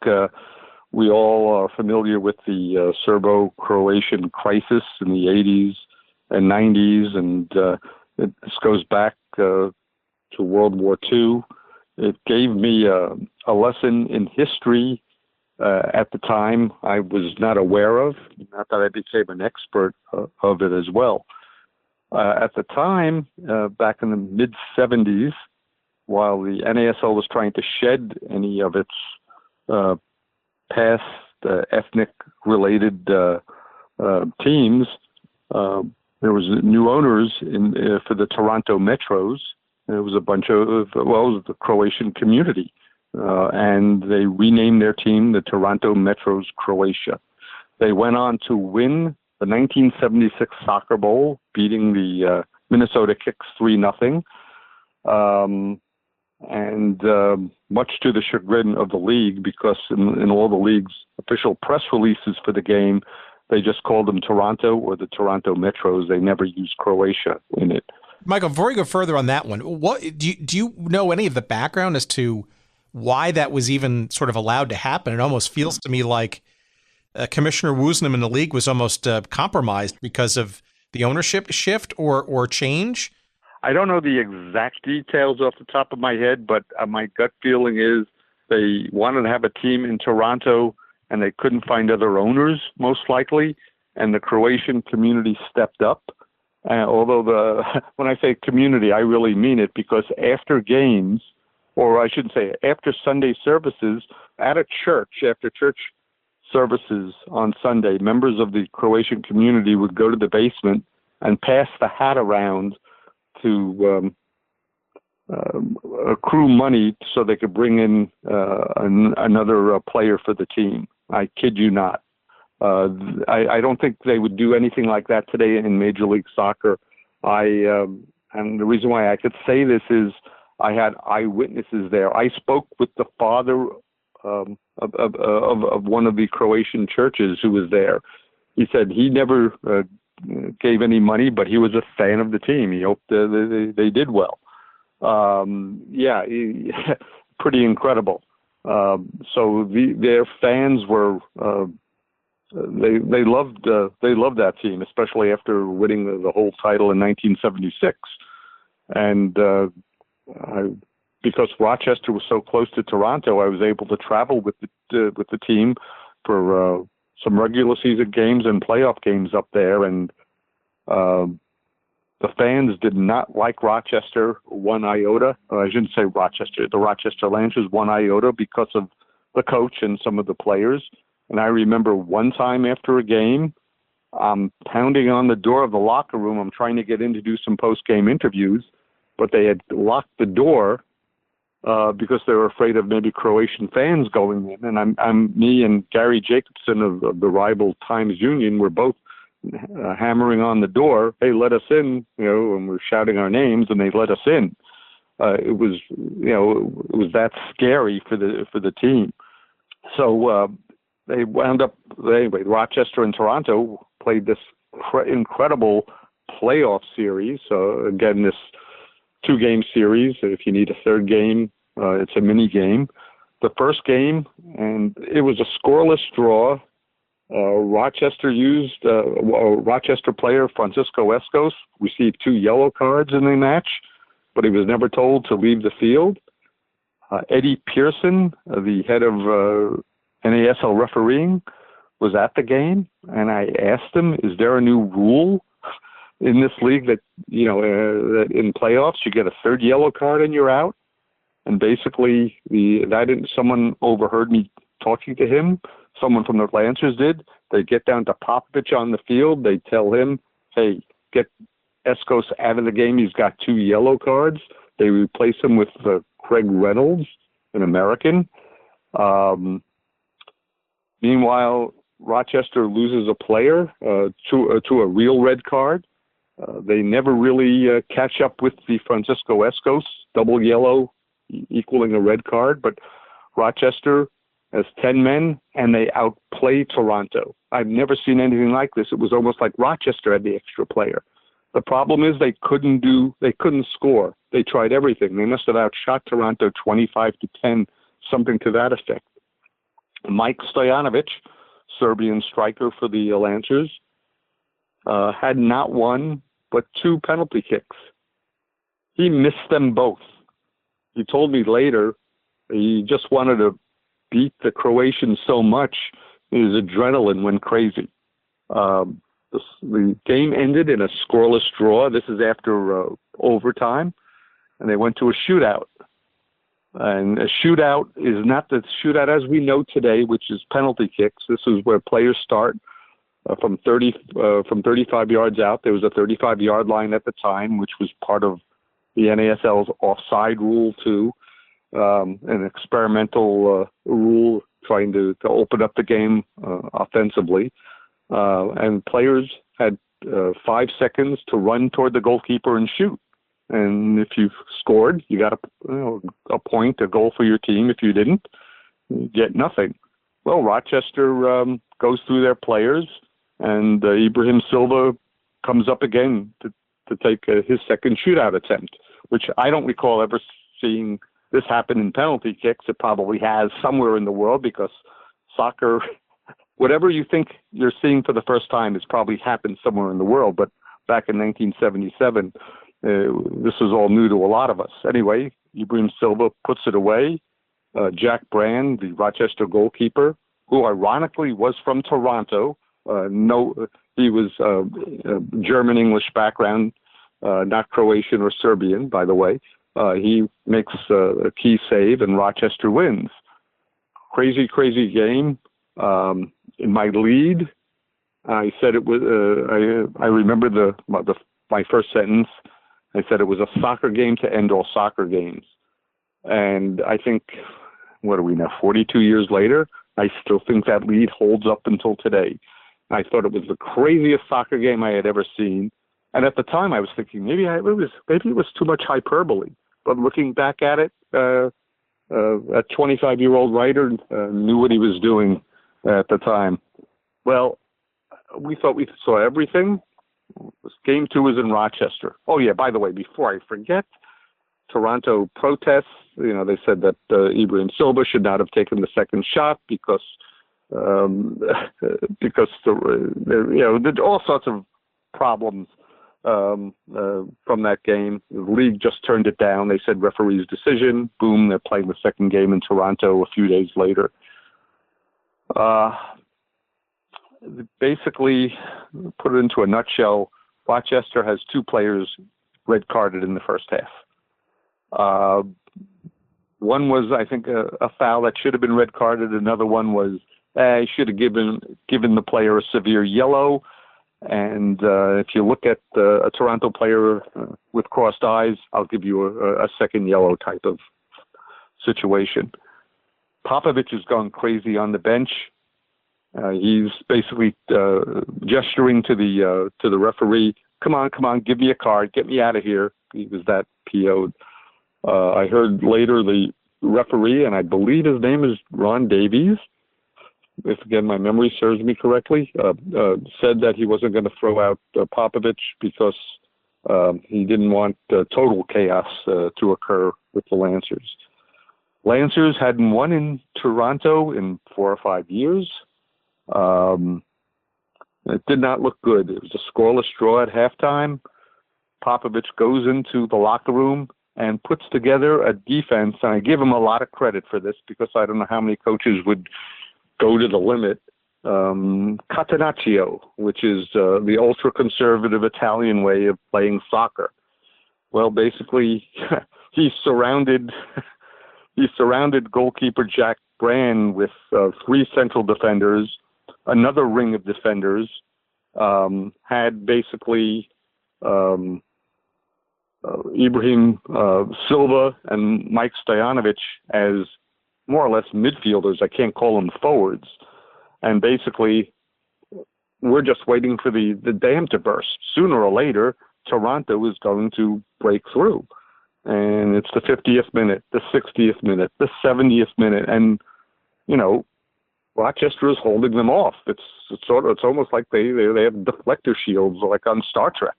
we all are familiar with the Serbo-Croatian crisis in the 80s and 90s, and this goes back to World War II. It gave me a lesson in history at the time I was not aware of, not that I became an expert of it as well. At the time, back in the mid-70s, while the NASL was trying to shed any of its past ethnic-related teams, there was new owners for the Toronto Metros. It was a bunch of, it was the Croatian community. And they renamed their team the Toronto Metros Croatia. They went on to win the 1976 Soccer Bowl, beating the Minnesota Kicks 3-0. And much to the chagrin of the league, because in all the league's official press releases for the game, they just called them Toronto or the Toronto Metros. They never used Croatia in it. Michael, before we go further on that one, what do you know any of the background as to why that was even sort of allowed to happen? It almost feels to me like Commissioner Woosnam in the league was almost compromised because of the ownership shift or change. I don't know the exact details off the top of my head, but my gut feeling is they wanted to have a team in Toronto and they couldn't find other owners, most likely, and the Croatian community stepped up. Although when I say community, I really mean it, because after games, or I should say after Sunday services at a church, after church services on Sunday, members of the Croatian community would go to the basement and pass the hat around to accrue money so they could bring in another player for the team. I kid you not. I don't think they would do anything like that today in Major League Soccer. And the reason why I could say this is I had eyewitnesses there. I spoke with the father of one of the Croatian churches who was there. He said he never gave any money, but he was a fan of the team. He hoped they did well. Pretty incredible. So their fans were they loved that team, especially after winning the whole title in 1976. And because Rochester was so close to Toronto, I was able to travel with the team for some regular season games and playoff games up there, and the fans did not like Rochester one iota. I shouldn't say Rochester, the Rochester Lancers one iota, because of the coach and some of the players. And I remember one time after a game, I'm pounding on the door of the locker room. I'm trying to get in to do some post-game interviews, but they had locked the door because they were afraid of maybe Croatian fans going in. And me and Gary Jacobson of the rival Times Union were both hammering on the door. Hey, let us in, and we're shouting our names, and they let us in. It was that scary for the team. So they wound up anyway. Rochester and Toronto played this incredible playoff series. So again, this 2-game series. If you need a third game, it's a mini game. The first game, and it was a scoreless draw. Rochester Rochester player Francisco Escos received 2 yellow cards in the match, but he was never told to leave the field. Eddie Pearson, the head of NASL refereeing, was at the game, and I asked him, "Is there a new rule in this league that that in playoffs you get a third yellow card and you're out?" And basically, someone overheard me talking to him. Someone from the Lancers did. They get down to Popovich on the field. They tell him, "Hey, get Escos out of the game. He's got 2 yellow cards." They replace him with Craig Reynolds, an American. Meanwhile, Rochester loses a player to a real red card. They never really catch up with the Francisco Escos, double yellow equaling a red card, but Rochester has 10 men, and they outplay Toronto. I've never seen anything like this. It was almost like Rochester had the extra player. The problem is they couldn't score. They tried everything. They must have outshot Toronto 25-10, something to that effect. Mike Stojanovic, Serbian striker for the Lancers, had not one but 2 penalty kicks. He missed them both. He told me later he just wanted to beat the Croatians so much his adrenaline went crazy. The game ended in a scoreless draw. This is after overtime, and they went to a shootout. And a shootout is not the shootout as we know today, which is penalty kicks. This is where players start from 35 yards out. There was a 35-yard line at the time, which was part of the NASL's offside rule too, an experimental rule trying to open up the game offensively. And players had 5 seconds to run toward the goalkeeper and shoot. And if you scored, you got a point, a goal for your team. If you didn't, you get nothing. Well, Rochester goes through their players, and Ibrahim Silva comes up again to take his second shootout attempt, which I don't recall ever seeing this happen in penalty kicks. It probably has somewhere in the world, because soccer, whatever you think you're seeing for the first time, has probably happened somewhere in the world. But back in 1977, this was all new to a lot of us. Anyway, Ibrahim Silva puts it away. Jack Brand, the Rochester goalkeeper, who ironically was from Toronto, he was German-English background, not Croatian or Serbian, by the way. He makes a key save, and Rochester wins. Crazy, crazy game. In my lead, I said it was. I remember my first sentence. I said it was a soccer game to end all soccer games. And I think, what are we now, 42 years later? I still think that lead holds up until today. I thought it was the craziest soccer game I had ever seen. And at the time, I was thinking maybe it was too much hyperbole. But looking back at it, a 25-year-old writer knew what he was doing at the time. Well, we thought we saw everything. Game 2 was in Rochester. Oh, yeah, by the way, before I forget, Toronto protests. They said that Ibrahim Silva should not have taken the second shot because there all sorts of problems from that game. The league just turned it down. They said referee's decision. Boom, they're playing the second game in Toronto a few days later. Basically, put it into a nutshell, Rochester has 2 players red carded in the first half. One was, I think, a foul that should have been red carded. Another one was he should have given the player a severe yellow. And if you look at a Toronto player with crossed eyes, I'll give you a second yellow type of situation. Popovich has gone crazy on the bench. He's basically gesturing to the referee, come on, give me a card, get me out of here. He was that PO'd. I heard later the referee, and I believe his name is Ron Davies, if again my memory serves me correctly, said that he wasn't going to throw out Popovich because he didn't want total chaos to occur with the Lancers. Lancers hadn't won in Toronto in 4 or 5 years. It did not look good. It was a scoreless draw at halftime. Popovich goes into the locker room and puts together a defense, and I give him a lot of credit for this because I don't know how many coaches would go to the limit. Catenaccio, which is the ultra-conservative Italian way of playing soccer. Well, basically, he surrounded goalkeeper Jack Brand with 3 central defenders, another ring of defenders, had basically Ibrahim Silva and Mike Stojanovic as more or less midfielders. I can't call them forwards. And basically, we're just waiting for the dam to burst. Sooner or later, Toronto is going to break through. And it's the 50th minute, the 60th minute, the 70th minute. And, you know, Rochester is holding them off. It's almost like they have deflector shields like on Star Trek.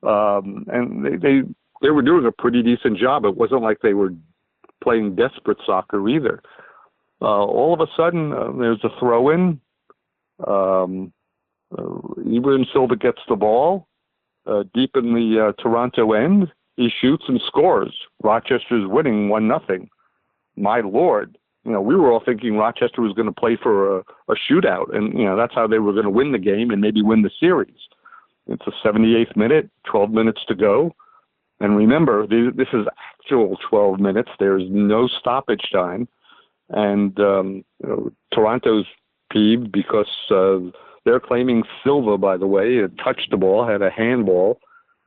And they were doing a pretty decent job. It wasn't like they were playing desperate soccer either. All of a sudden, there's a throw-in. Ibrahim Silva gets the ball deep in the Toronto end. He shoots and scores. Rochester's winning 1-0. My Lord. You know, we were all thinking Rochester was going to play for a shootout, and, you know, that's how they were going to win the game and maybe win the series. It's the 78th minute, 12 minutes to go. And remember, this is actual 12 minutes. There's no stoppage time. And Toronto's peeved because they're claiming Silva, by the way, had touched the ball, had a handball.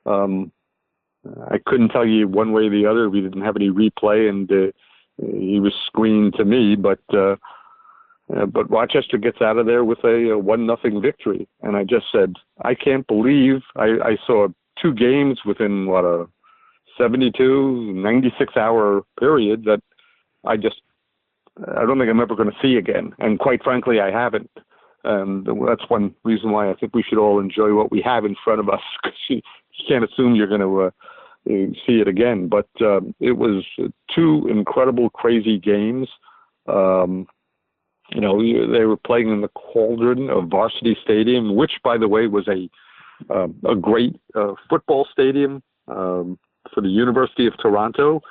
I couldn't tell you one way or the other. We didn't have any replay, and he was screened to me. But Rochester gets out of there with a 1-0 victory. And I just said, I can't believe I saw 2 games within, a 72, 96-hour period that I don't think I'm ever going to see again. And quite frankly, I haven't. And that's one reason why I think we should all enjoy what we have in front of us, because you can't assume you're going to see it again. But it was 2 incredible, crazy games. You know, they were playing in the cauldron of Varsity Stadium, which, by the way, was a great football stadium for the University of Toronto.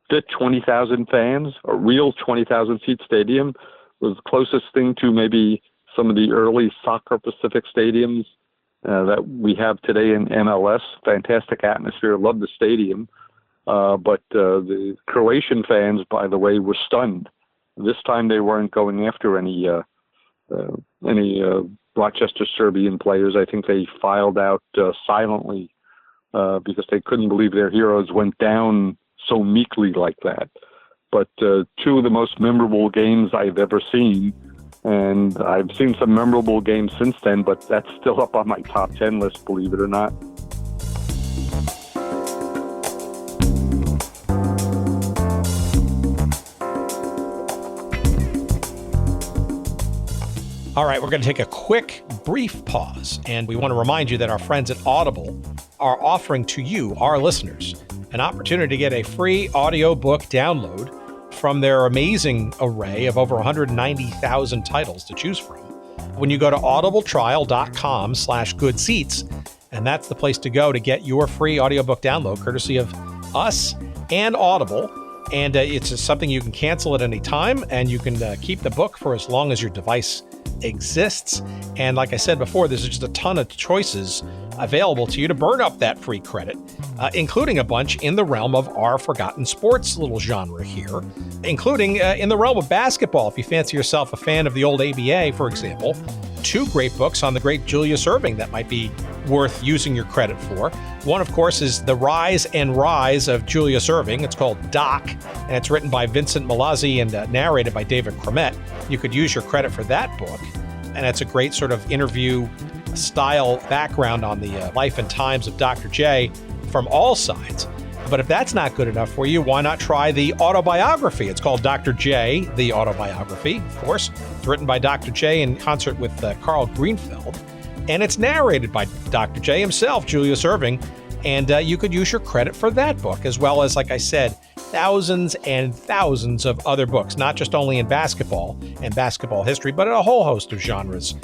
Fit 20,000 fans, a real 20,000-seat stadium. Was the closest thing to maybe some of the early Soccer Pacific stadiums that we have today in MLS. Fantastic atmosphere. Love the stadium. But the Croatian fans, by the way, were stunned. This time they weren't going after any Rochester Serbian players. I think they filed out silently because they couldn't believe their heroes went down so meekly like that. But 2 of the most memorable games I've ever seen, and I've seen some memorable games since then, but that's still up on my top 10 list, believe it or not. All right, we're going to take a quick, brief pause, and we want to remind you that our friends at Audible are offering to you, our listeners, an opportunity to get a free audiobook download from their amazing array of over 190,000 titles to choose from. When you go to audibletrial.com/goodseats, and that's the place to go to get your free audiobook download, courtesy of us and Audible. And it's something you can cancel at any time, and you can keep the book for as long as your device exists. And like I said before, there's just a ton of choices available to you to burn up that free credit, including a bunch in the realm of our forgotten sports little genre here, including in the realm of basketball. If you fancy yourself a fan of the old ABA, for example, 2 great books on the great Julius Erving that might be worth using your credit for. One, of course, is The Rise and Rise of Julius Erving. It's called Doc, and it's written by Vincent Milazzi and narrated by David Cromet. You could use your credit for that book, and it's a great sort of interview style background on the life and times of Dr. J from all sides. But if that's not good enough for you, why not try the autobiography? It's called Dr. J, the Autobiography, of course. It's written by Dr. J in concert with Carl Greenfeld. And it's narrated by Dr. J himself, Julius Erving. And you could use your credit for that book, as well as, like I said, thousands and thousands of other books, not just only in basketball and basketball history, but in a whole host of genres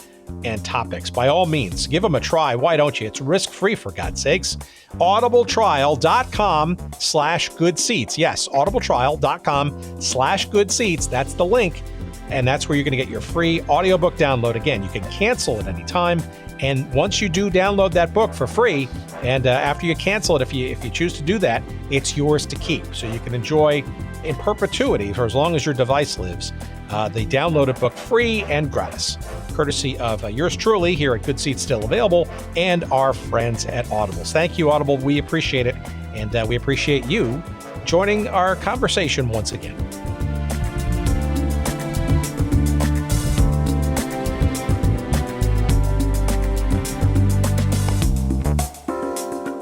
and topics. By all means, give them a try. Why don't you? It's risk-free, for God's sakes. audibletrial.com/good seats. Yes, audibletrial.com/good seats. That's the link. And that's where you're going to get your free audiobook download. Again, you can cancel at any time. And once you do download that book for free, and after you cancel it, if you choose to do that, it's yours to keep. So you can enjoy in perpetuity, for as long as your device lives, the downloaded book free and gratis, courtesy of yours truly here at Good Seats Still Available and our friends at Audibles. Thank you, Audible. We appreciate it, and we appreciate you joining our conversation once again.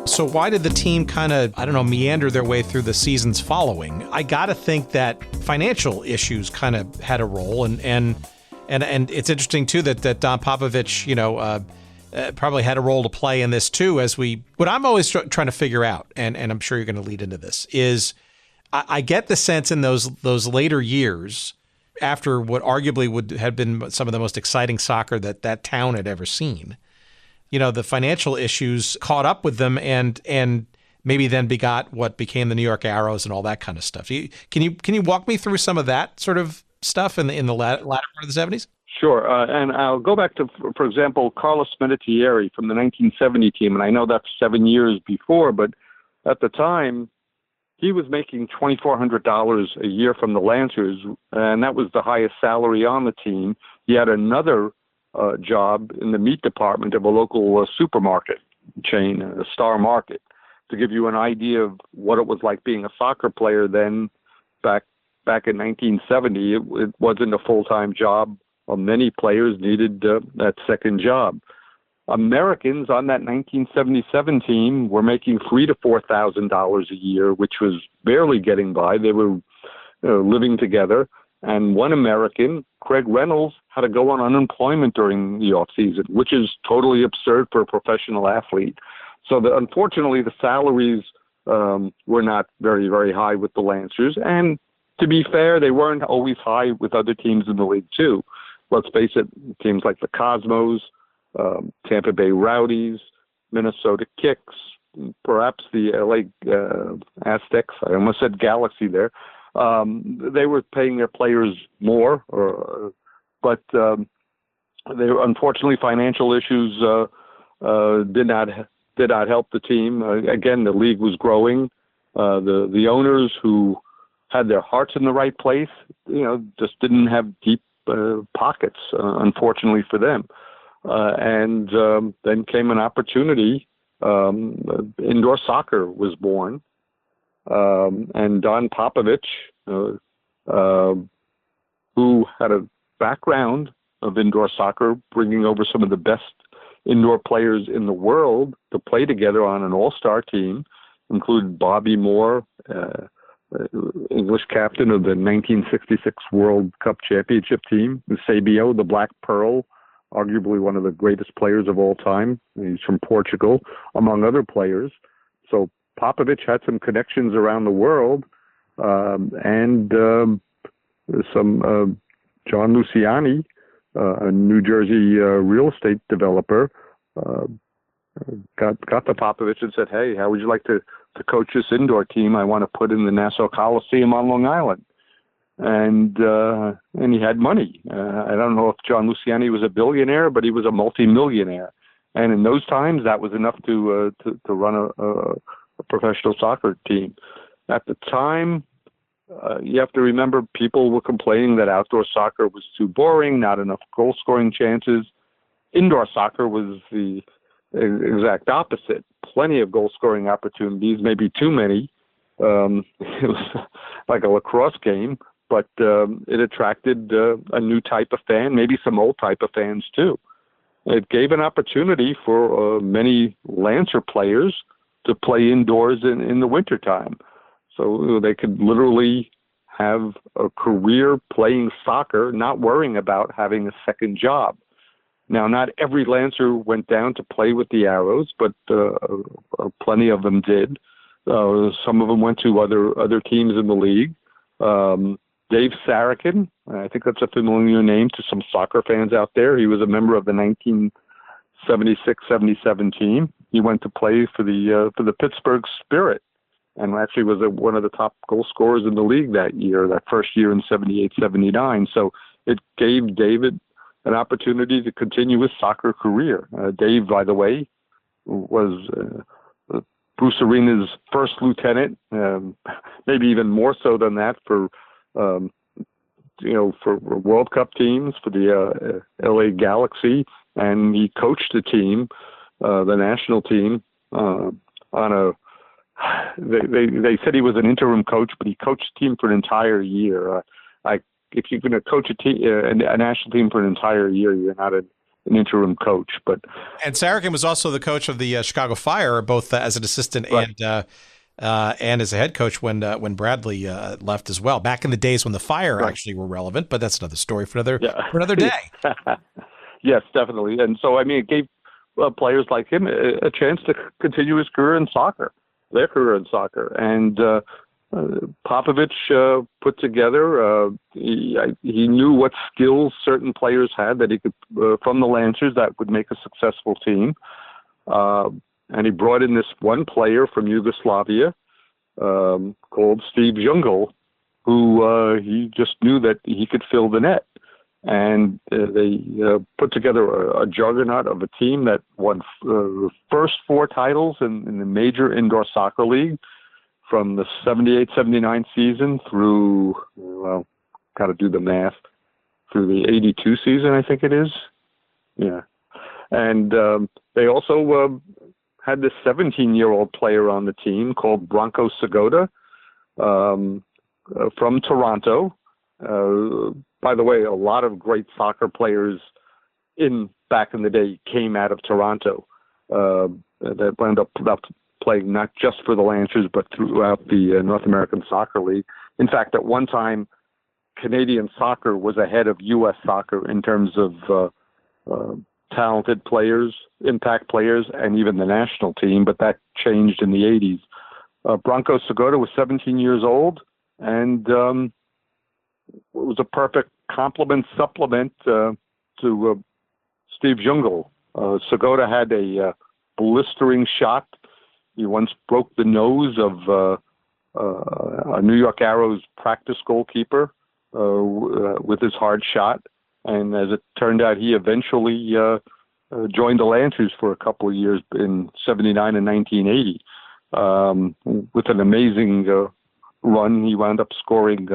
So why did the team kind of, meander their way through the seasons following? I got to think that financial issues kind of had a role, and it's interesting too that Don Popovich, probably had a role to play in this too. What I'm always trying to figure out, and I'm sure you're going to lead into this, is I get the sense in those later years, after what arguably would have been some of the most exciting soccer that town had ever seen, the financial issues caught up with them and maybe then begot what became the New York Arrows and all that kind of stuff. Can you walk me through some of that sort of stuff in the latter part of the 70s? Sure. And I'll go back to, for example, Carlos Minitieri from the 1970 team. And I know that's 7 years before, but at the time, he was making $2,400 a year from the Lancers, and that was the highest salary on the team. He had another job in the meat department of a local supermarket chain, Star Market, to give you an idea of what it was like being a soccer player then. Back in 1970, it wasn't a full-time job. Many players needed that second job. Americans on that 1977 team were making $3,000 to $4,000 a year, which was barely getting by. They were living together. And one American, Craig Reynolds, had to go on unemployment during the offseason, which is totally absurd for a professional athlete. So unfortunately, the salaries were not very, very high with the Lancers. And to be fair, they weren't always high with other teams in the league, too. Let's face it, teams like the Cosmos, Tampa Bay Rowdies, Minnesota Kicks, perhaps the LA Aztecs. I almost said Galaxy there. They were paying their players more, but unfortunately financial issues did not help the team. Again, the league was growing. The owners who had their hearts in the right place, just didn't have deep pockets, unfortunately for them. And then came an opportunity. Indoor soccer was born. And Don Popovich, who had a background of indoor soccer, bringing over some of the best indoor players in the world to play together on an all-star team, included Bobby Moore, English captain of the 1966 World Cup Championship team, Eusebio, the Black Pearl, arguably one of the greatest players of all time. He's from Portugal, among other players. So Popovich had some connections around the world, and some John Luciani, a New Jersey real estate developer, got to Popovich and said, "Hey, how would you like to coach this indoor team I want to put in the Nassau Coliseum on Long Island?" And he had money. I don't know if John Luciani was a billionaire, but he was a multimillionaire. And in those times, that was enough to run a professional soccer team. At the time, you have to remember, people were complaining that outdoor soccer was too boring, not enough goal-scoring chances. Indoor soccer was the exact opposite. Plenty of goal-scoring opportunities, maybe too many. It was like a lacrosse game, but it attracted a new type of fan, maybe some old type of fans too. It gave an opportunity for many Lancer players to play indoors in the wintertime. So they could literally have a career playing soccer, not worrying about having a second job. Now, not every Lancer went down to play with the Arrows, but plenty of them did. Some of them went to other teams in the league. Dave Sarakin, I think that's a familiar name to some soccer fans out there. He was a member of the 1976-77 team. He went to play for the Pittsburgh Spirit, and actually was one of the top goal scorers in the league that year, that first year in 78-79. So it gave David an opportunity to continue his soccer career. Dave, by the way, was Bruce Arena's first lieutenant, maybe even more so than that for World Cup teams, for the LA Galaxy, and he coached the team, the national team, on a. They said he was an interim coach, but he coached the team for an entire year. If you're going to coach a national team for an entire year, you're not an interim coach. And Sarakin was also the coach of the Chicago Fire, both as an assistant and as a head coach when Bradley left as well. Back in the days when the Fire actually were relevant, but that's another story for another day. Yes, definitely. And so it gave players like him a chance to continue his career in soccer. Their career in soccer. And Popovich put together, he knew what skills certain players had that he could, from the Lancers, that would make a successful team. And he brought in this one player from Yugoslavia called Steve Jungle, who he just knew that he could fill the net. And they put together a juggernaut of a team that won the first 4 titles in the major indoor soccer league from the 78-79 season through, got to do the math, through the 82 season, I think it is. Yeah. And they also had this 17-year-old player on the team called Branko Segota from Toronto. By the way, a lot of great soccer players back in the day came out of Toronto that wound up playing not just for the Lancers, but throughout the North American Soccer League. In fact, at one time, Canadian soccer was ahead of U.S. soccer in terms of talented players, impact players, and even the national team, but that changed in the 80s. Branko Segota was 17 years old, and it was a perfect supplement to Steve Jungle. Segota had a blistering shot. He once broke the nose of a New York Arrows practice goalkeeper with his hard shot. And as it turned out, he eventually joined the Lancers for a couple of years in 79 and 1980. With an amazing run, he wound up scoring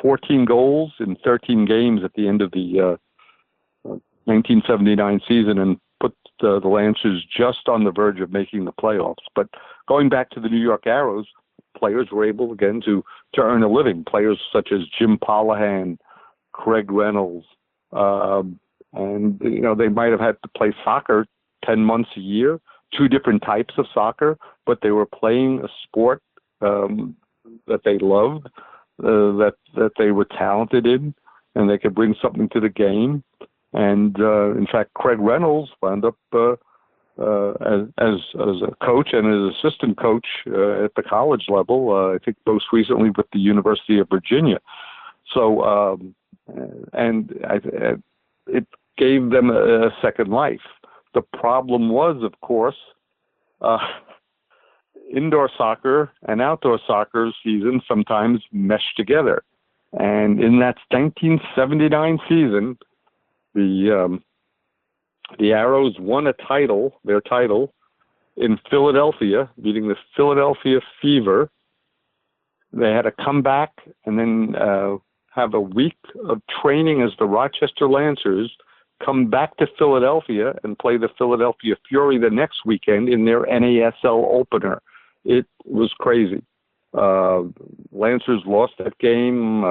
14 goals in 13 games at the end of the 1979 season and put the Lancers just on the verge of making the playoffs. But going back to the New York Arrows, players were able again to earn a living. Players such as Jim Pollahan, Craig Reynolds, and they might have had to play soccer 10 months a year, 2 different types of soccer, but they were playing a sport that they loved, that they were talented in, and they could bring something to the game. And in fact, Craig Reynolds wound up as a coach and as assistant coach at the college level. I think most recently with the University of Virginia. So, it gave them a second life. The problem was, of course, indoor soccer and outdoor soccer season sometimes meshed together. And in that 1979 season, the Arrows won their title in Philadelphia, beating the Philadelphia Fever. They had to come back and then have a week of training as the Rochester Lancers, come back to Philadelphia and play the Philadelphia Fury the next weekend in their NASL opener. It was crazy. Lancers lost that game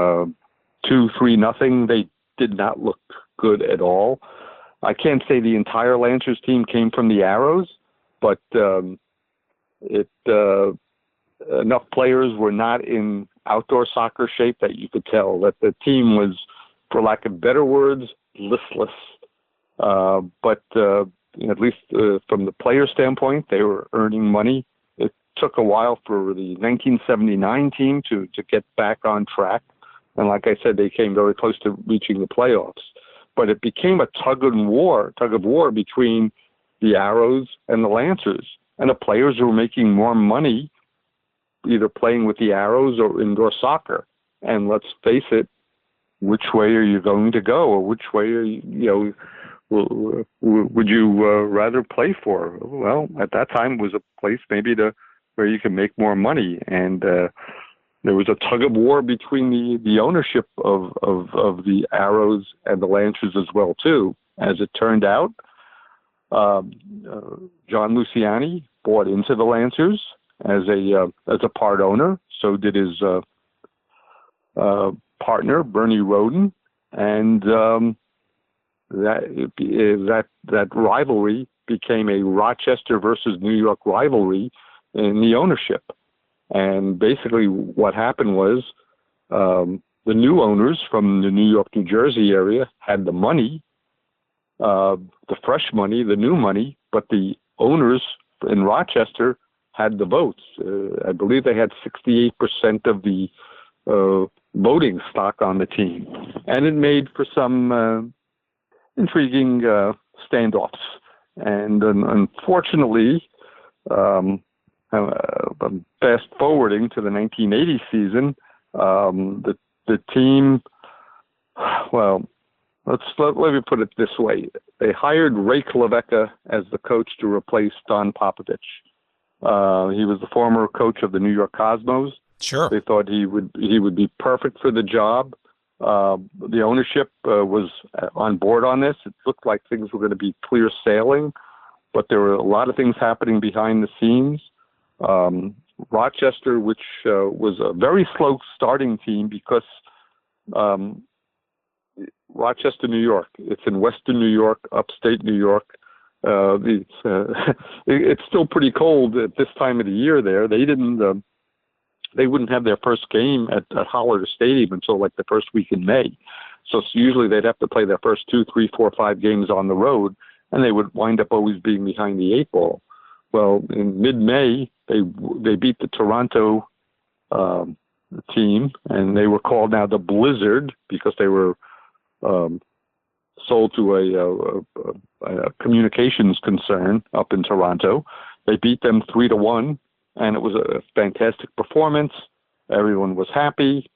2-3-0. They did not look good at all. I can't say the entire Lancers team came from the Arrows, but enough players were not in outdoor soccer shape that you could tell that the team was, for lack of better words, listless. But at least from the player standpoint, they were earning money. It took a while for the 1979 team to get back on track. And like I said, they came very close to reaching the playoffs. But it became a tug of war between the Arrows and the Lancers. And the players were making more money either playing with the Arrows or indoor soccer. And let's face it, which way are you going to go, or which way are you would you rather play for? Well, at that time it was a place maybe where you can make more money. And there was a tug of war between the ownership of the Arrows and the Lancers as well too. As it turned out, John Luciani bought into the Lancers as a part owner. So did his partner Bernie Roden, and that rivalry became a Rochester versus New York rivalry in the ownership. And basically what happened was the new owners from the New York, New Jersey area had the money, the fresh money, the new money, but the owners in Rochester had the votes. I believe they had 68% of the voting stock on the team. And it made for some intriguing standoffs. And unfortunately, fast forwarding to the 1980 season, the team, well, let me put it this way. They hired Ray Klavecka as the coach to replace Don Popovich. He was the former coach of the New York Cosmos. Sure. They thought he would be perfect for the job. The ownership was on board on this. It looked like things were going to be clear sailing, but there were a lot of things happening behind the scenes. Rochester, which was a very slow starting team because Rochester, New York, it's in Western New York, upstate New York. It's still pretty cold at this time of the year there. They wouldn't have their first game at Hollander Stadium until like the first week in May. So usually they'd have to play their first 2, 3, 4, 5 games on the road, and they would wind up always being behind the 8 ball. Well, in mid-May, they beat the Toronto team, and they were called now the Blizzard because they were sold to a communications concern up in Toronto. They beat them 3-1. And it was a fantastic performance. Everyone was happy.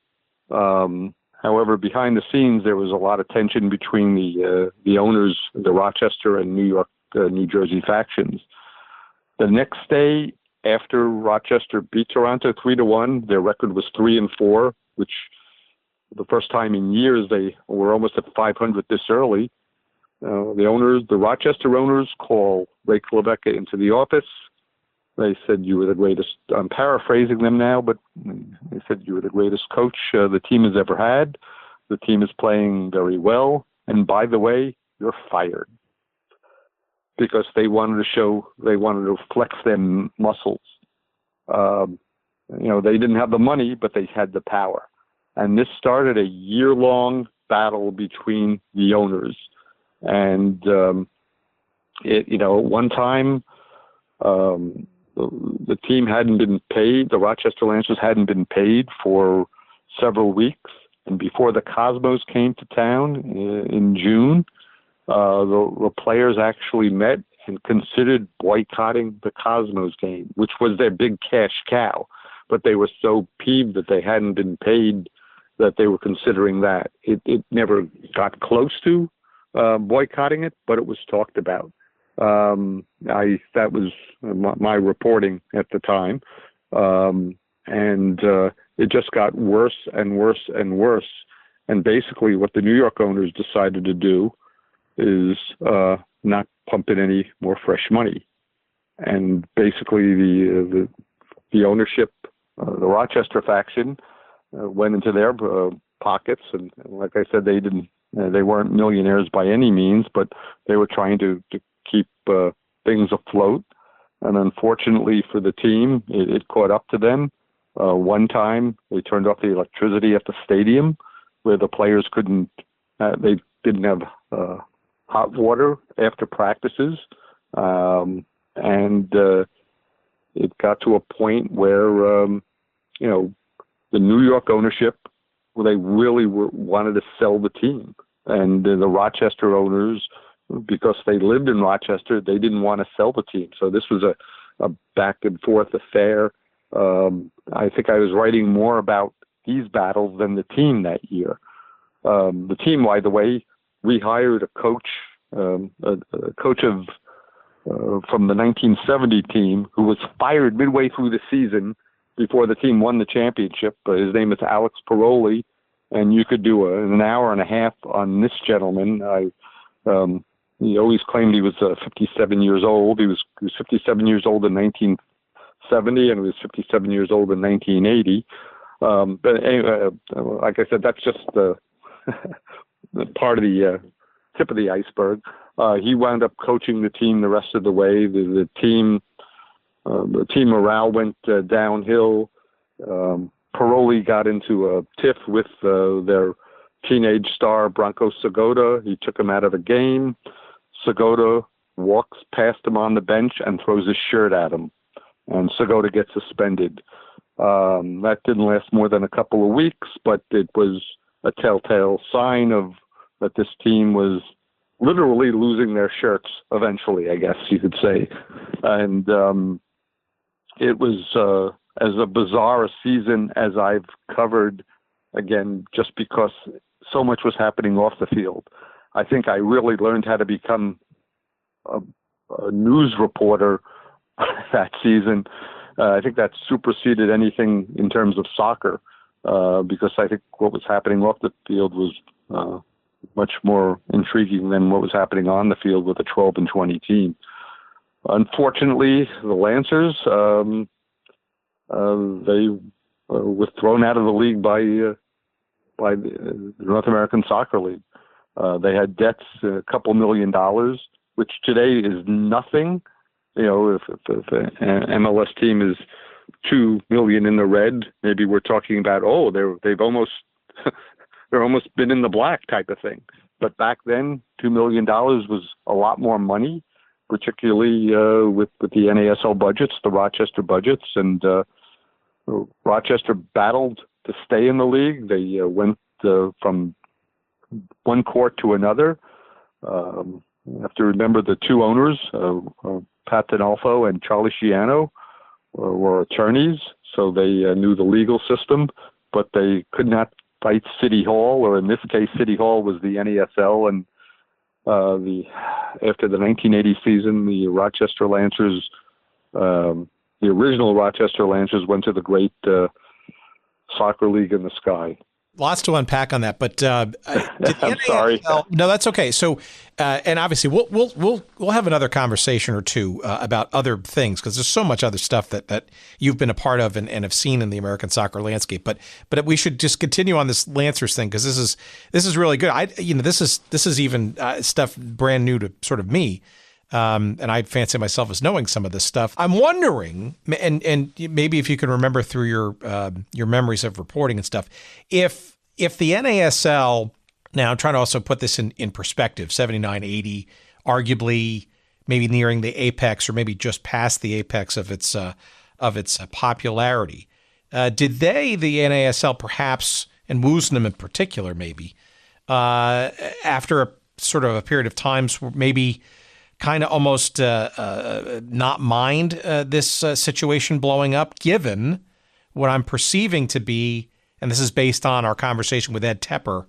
However, behind the scenes, there was a lot of tension between the owners, the Rochester and New York, New Jersey factions. The next day, after Rochester beat Toronto 3-1, their record was 3-4, which the first time in years they were almost at 500 this early. The Rochester owners call Ray Klavecka into the office. They said, "You were the greatest." I'm paraphrasing them now, but they said, "You were the greatest coach the team has ever had. The team is playing very well. And by the way, you're fired." Because they wanted to flex their muscles. They didn't have the money, but they had the power. And this started a year-long battle between the owners. And, at one time, the team hadn't been paid. The Rochester Lancers hadn't been paid for several weeks. And before the Cosmos came to town in June, the players actually met and considered boycotting the Cosmos game, which was their big cash cow. But they were so peeved that they hadn't been paid that they were considering that. It never got close to boycotting it, but it was talked about. That was my reporting at the time. And it just got worse and worse and worse. And basically what the New York owners decided to do is not pump in any more fresh money. And basically the ownership, the Rochester faction, went into their pockets. And like I said, they weren't millionaires by any means, but they were trying to keep things afloat. And unfortunately for the team, it caught up to them. One time, they turned off the electricity at the stadium where the players they didn't have hot water after practices. And it got to a point where, the New York ownership, they really wanted to sell the team. And the Rochester owners, because they lived in Rochester, they didn't want to sell the team. So this was a back and forth affair. I think I was writing more about these battles than the team that year. The team, by the way, rehired a coach, a coach of from the 1970 team who was fired midway through the season before the team won the championship. His name is Alex Parolee, and you could do an hour and a half on this gentleman. He always claimed he was 57 years old. He was 57 years old in 1970, and he was 57 years old in 1980. But anyway, like I said, that's just the part of the tip of the iceberg. He wound up coaching the team the rest of the way. The team morale went downhill. Parolee got into a tiff with their teenage star Branko Segota. He took him out of the game. Segota walks past him on the bench and throws his shirt at him, and Segota gets suspended. That didn't last more than a couple of weeks, but it was a telltale sign of that this team was literally losing their shirts eventually, I guess you could say. And it was as a bizarre a season as I've covered, again, just because so much was happening off the field. I think I really learned how to become a news reporter that season. I think that superseded anything in terms of soccer, because I think what was happening off the field was much more intriguing than what was happening on the field with a 12-20 team. Unfortunately, the Lancers, they were thrown out of the league by the North American Soccer League. They had debts, a couple $1 million, which today is nothing. If an MLS team is $2 million in the red, maybe we're talking about they've almost they're almost been in the black type of thing. But back then, $2 million was a lot more money, particularly with the NASL budgets, the Rochester budgets, and Rochester battled to stay in the league. They went from one court to another. You have to remember the two owners, Pat Dinolfo and Charlie Schiano, were attorneys, so they knew the legal system, but they could not fight City Hall, or in this case, City Hall was the NASL. And after the 1980 season, the Rochester Lancers, the original Rochester Lancers, went to the great soccer league in the sky. Lots to unpack on that, but I'm sorry. No, that's okay. So, and obviously, we'll have another conversation or two about other things, because there's so much other stuff that you've been a part of and have seen in the American soccer landscape. But we should just continue on this Lancers thing, because this is really good. This is even stuff brand new to sort of me. And I fancy myself as knowing some of this stuff. I'm wondering, and maybe if you can remember through your memories of reporting and stuff, if the NASL, now I'm trying to also put this in perspective, 79, 80, arguably maybe nearing the apex or maybe just past the apex of its popularity. Did the NASL perhaps, and Woosnam in particular maybe, after a sort of a period of times maybe kind of almost not mind this situation blowing up, given what I'm perceiving to be, and this is based on our conversation with Ed Tepper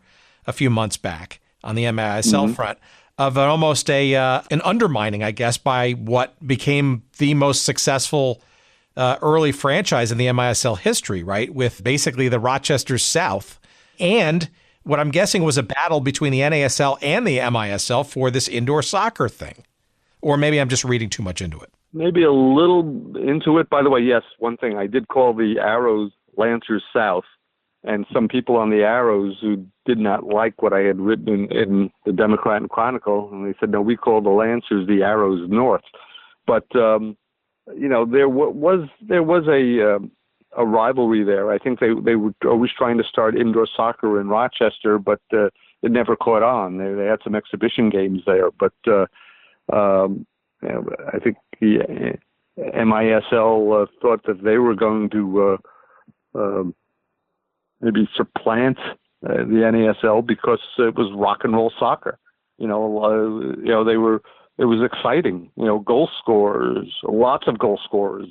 a few months back on the MISL front, of almost an undermining, I guess, by what became the most successful early franchise in the MISL history, right? With basically the Rochester South, and what I'm guessing was a battle between the NASL and the MISL for this indoor soccer thing. Or maybe I'm just reading too much into it. Maybe a little into it. By the way, yes, one thing, I did call the Arrows Lancers South, and some people on the Arrows who did not like what I had written in the Democrat and Chronicle, and they said, no, we call the Lancers the Arrows North. But there was a rivalry there. I think they were always trying to start indoor soccer in Rochester, but it never caught on. They had some exhibition games there, but I think the MISL thought that they were going to maybe supplant the NASL because it was rock and roll soccer. They were. It was exciting. Goal scorers, lots of goal scorers,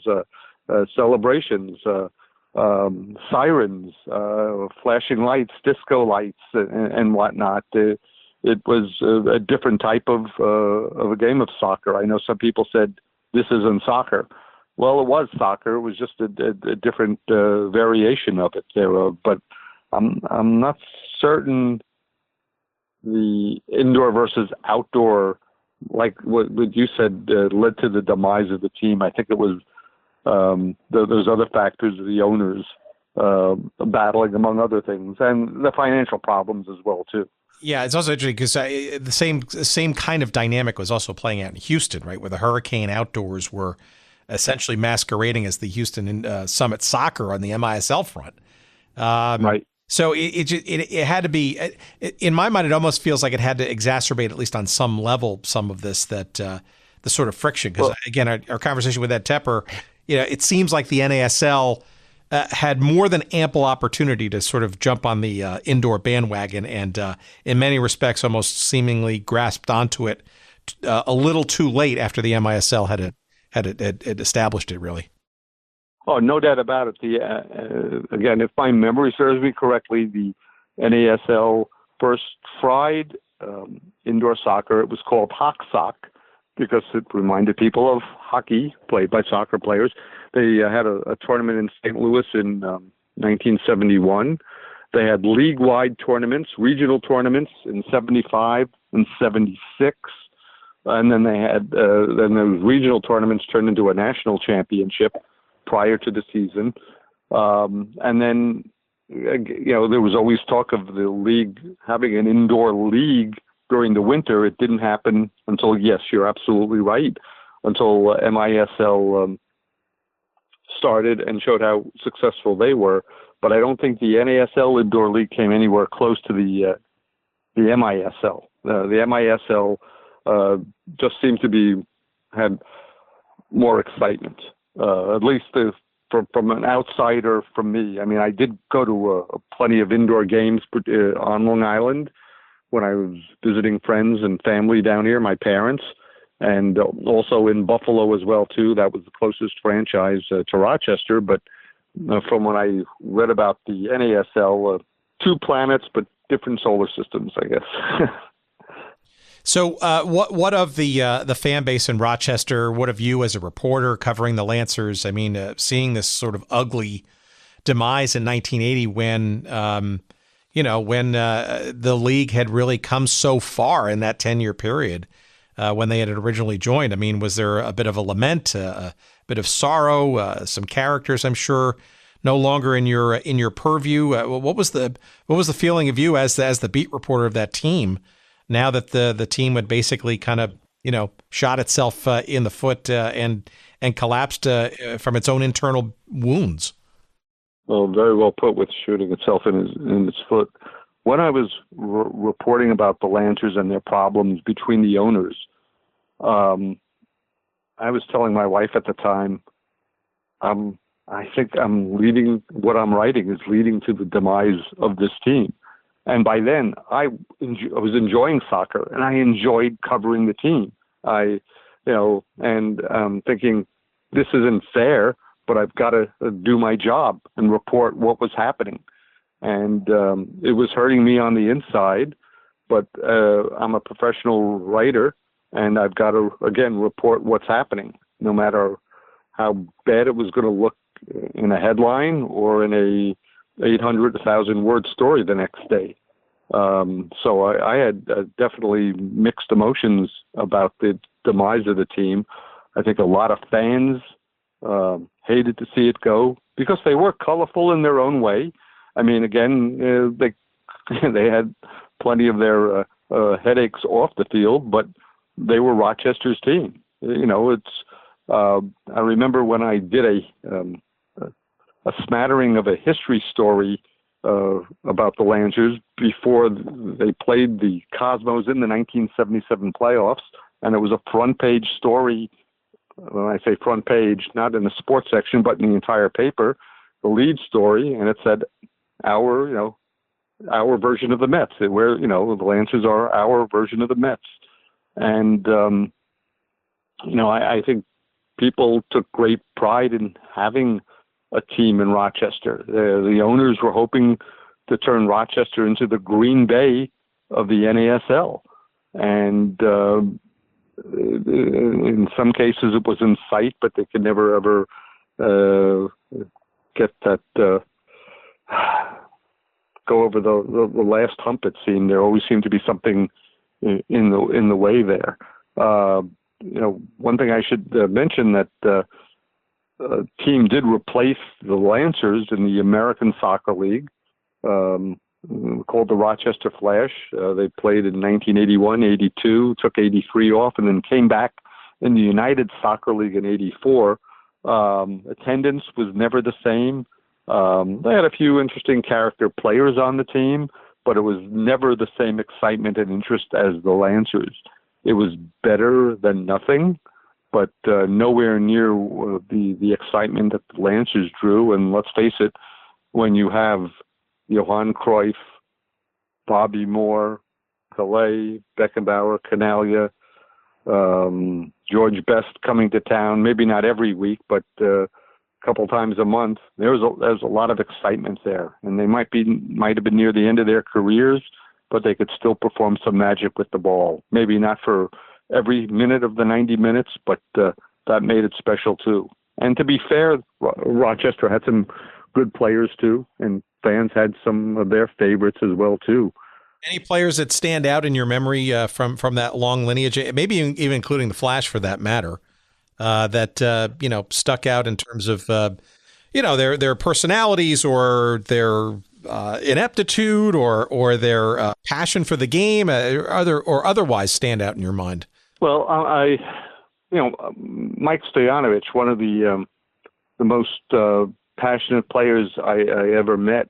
celebrations, sirens, flashing lights, disco lights, and whatnot. It was a different type of a game of soccer. I know some people said this isn't soccer. Well, it was soccer. It was just a different variation of it there. But I'm not certain the indoor versus outdoor, like what you said, led to the demise of the team. I think it was those other factors, the owners battling among other things, and the financial problems as well too. Yeah, it's also interesting because the same kind of dynamic was also playing out in Houston, right, where the Hurricane outdoors were essentially masquerading as the Houston Summit Soccer on the MISL front. Right. So it had to be, in my mind, it almost feels like it had to exacerbate, at least on some level, some of this, that the sort of friction. Because again, our conversation with Ed Tepper, it seems like the NASL had more than ample opportunity to sort of jump on the indoor bandwagon, and in many respects, almost seemingly grasped onto it a little too late after the MISL had established it, really. Oh, no doubt about it. Again, if my memory serves me correctly, the NASL first tried indoor soccer. It was called Hock-Sock because it reminded people of hockey played by soccer players. They had a tournament in St. Louis in 1971. They had league-wide tournaments, regional tournaments in 75 and 76. And then they had then those regional tournaments turned into a national championship prior to the season. And then, there was always talk of the league having an indoor league during the winter. It didn't happen until, yes, you're absolutely right, until MISL started and showed how successful they were. But I don't think the NASL indoor league came anywhere close to the MISL. The MISL just seemed to had more excitement. At least from an outsider from me. I mean, I did go to plenty of indoor games on Long Island when I was visiting friends and family down here, my parents, and also in Buffalo as well, too. That was the closest franchise to Rochester. But from when I read about the NASL, two planets, but different solar systems, I guess. So what of the fan base in Rochester? What of you as a reporter covering the Lancers? I mean, seeing this sort of ugly demise in 1980 when, when the league had really come so far in that 10-year period when they had originally joined. I mean, was there a bit of a lament, a bit of sorrow, some characters, I'm sure, no longer in your purview? What was the feeling of you as the beat reporter of that team, now that the team had basically kind of, shot itself in the foot and collapsed from its own internal wounds? Well, very well put, with shooting itself in its foot. When I was reporting about the Lancers and their problems between the owners, I was telling my wife at the time, I think what I'm writing is leading to the demise of this team. And by then, I was enjoying soccer, and I enjoyed covering the team. Thinking this isn't fair, but I've got to do my job and report what was happening. And it was hurting me on the inside, but I'm a professional writer, and I've got to, again, report what's happening, no matter how bad it was going to look in a headline or in a 800, 1,000-word story the next day. So I had definitely mixed emotions about the demise of the team. I think a lot of fans hated to see it go because they were colorful in their own way. I mean, again, they had plenty of their headaches off the field, but they were Rochester's team. It's I remember when I did a smattering of a history story about the Lancers before they played the Cosmos in the 1977 playoffs, and it was a front page story. When I say front page, not in the sports section, but in the entire paper, the lead story, and it said our version of the Mets, where, the Lancers are our version of the Mets. And, I think people took great pride in having a team in Rochester. The owners were hoping to turn Rochester into the Green Bay of the NASL. And in some cases it was in sight, but they could never ever get that go over the last hump. It seemed there always seemed to be something in the way there. One thing I should mention that team did replace the Lancers in the American Soccer League, called the Rochester Flash. They played in 1981, 82, took 83 off, and then came back in the United Soccer League in 84. Attendance was never the same. They had a few interesting character players on the team, but it was never the same excitement and interest as the Lancers. It was better than nothing, but nowhere near the excitement that the Lancers drew. And let's face it, when you have Johan Cruyff, Bobby Moore, Pelé, Beckenbauer, Canalia, George Best coming to town, maybe not every week, but a couple times a month, there's a lot of excitement there. And they might have been near the end of their careers, but they could still perform some magic with the ball. Maybe not for every minute of the 90 minutes, but that made it special too. And to be fair, Rochester had some good players too, and fans had some of their favorites as well too. Any players that stand out in your memory from that long lineage, maybe even including the Flash for that matter, that stuck out in terms of their personalities or their ineptitude or their passion for the game, or otherwise stand out in your mind? Well, Mike Stoyanovich, one of the most passionate players I ever met.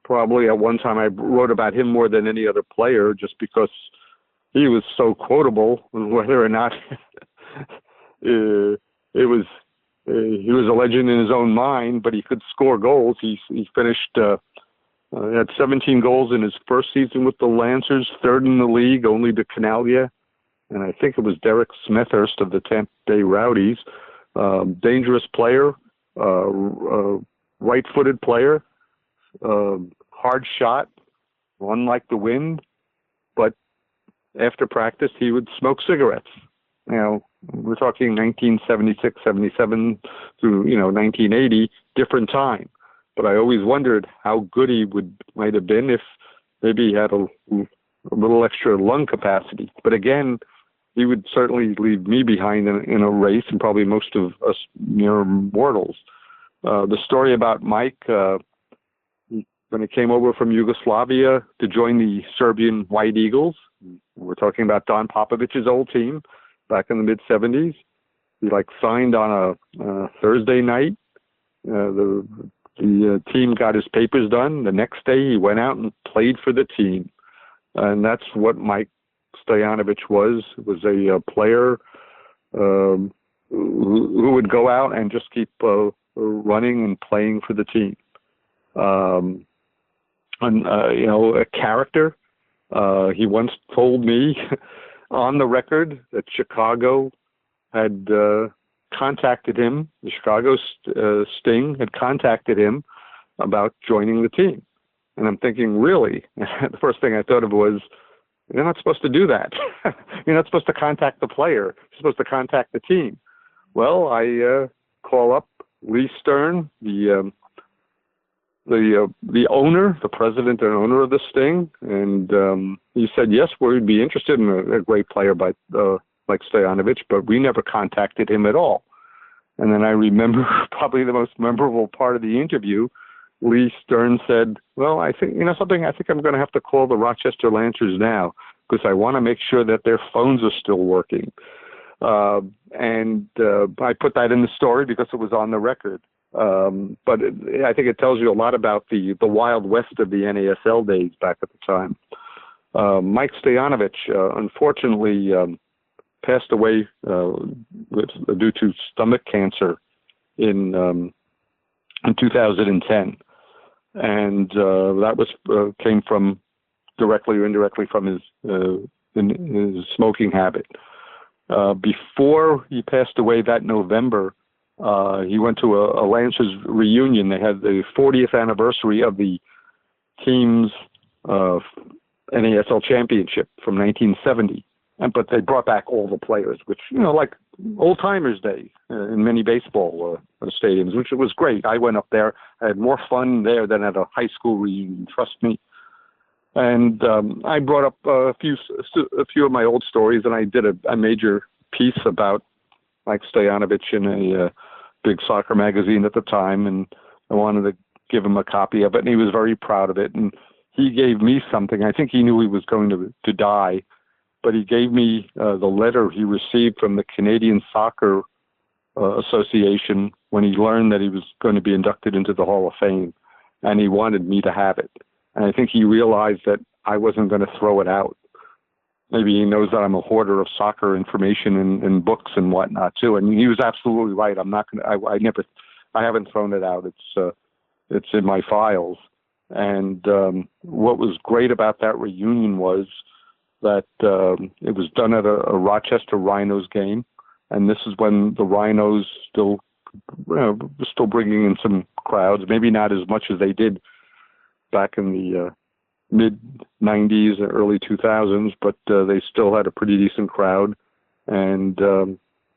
Probably at one time I wrote about him more than any other player, just because he was so quotable, whether or not he was a legend in his own mind, but he could score goals. He finished had 17 goals in his first season with the Lancers, third in the league, only to Canalia, and I think it was Derek Smethurst of the Tampa Bay Rowdies. Dangerous player, right-footed player, hard shot, run like the wind, but after practice he would smoke cigarettes. We're talking 1976, 77 through 1980, different time. But I always wondered how good he might have been if maybe he had a little extra lung capacity. But again, he would certainly leave me behind in a race, and probably most of us mere mortals. The story about Mike, when he came over from Yugoslavia to join the Serbian White Eagles, we're talking about Don Popovic's old team back in the mid-'70s. He signed on a Thursday night. The team got his papers done. The next day he went out and played for the team. And that's what Mike Stoyanovich was a player who would go out and just keep running and playing for the team. A character. He once told me on the record that Chicago had contacted him. The Chicago Sting had contacted him about joining the team. And I'm thinking, really? The first thing I thought of was, you're not supposed to do that. You're not supposed to contact the player. You're supposed to contact the team. Well, I call up Lee Stern, the owner, the president and owner of the Sting, and he said, yes, we'd be interested in a great player like Stoyanovich, but we never contacted him at all. And then I remember probably the most memorable part of the interview. Lee Stern said, well, I think, something, I think I'm going to have to call the Rochester Lancers now because I want to make sure that their phones are still working. And I put that in the story because it was on the record. But I think it tells you a lot about the Wild West of the NASL days back at the time. Mike Stoyanovich, unfortunately, passed away due to stomach cancer in 2010, and that was came from directly or indirectly from his smoking habit. Before he passed away that November, he went to a Lancers reunion. They had the 40th anniversary of the team's NASL championship from 1970. But they brought back all the players, which, like old timers day in many baseball stadiums, which was great. I went up there. I had more fun there than at a high school reunion, trust me. And I brought up a few of my old stories, and I did a major piece about Mike Stoyanovich in a big soccer magazine at the time, and I wanted to give him a copy of it, and he was very proud of it. And he gave me something. I think he knew he was going to die, but he gave me the letter he received from the Canadian Soccer Association when he learned that he was going to be inducted into the Hall of Fame, and he wanted me to have it. And I think he realized that I wasn't going to throw it out. Maybe he knows that I'm a hoarder of soccer information and books and whatnot too. And he was absolutely right. I'm not going to. I haven't thrown it out. It's in my files. And what was great about that reunion was that it was done at a Rochester Rhinos game, and this is when the Rhinos still bringing in some crowds, maybe not as much as they did back in the mid-'90s, early 2000s, but they still had a pretty decent crowd, and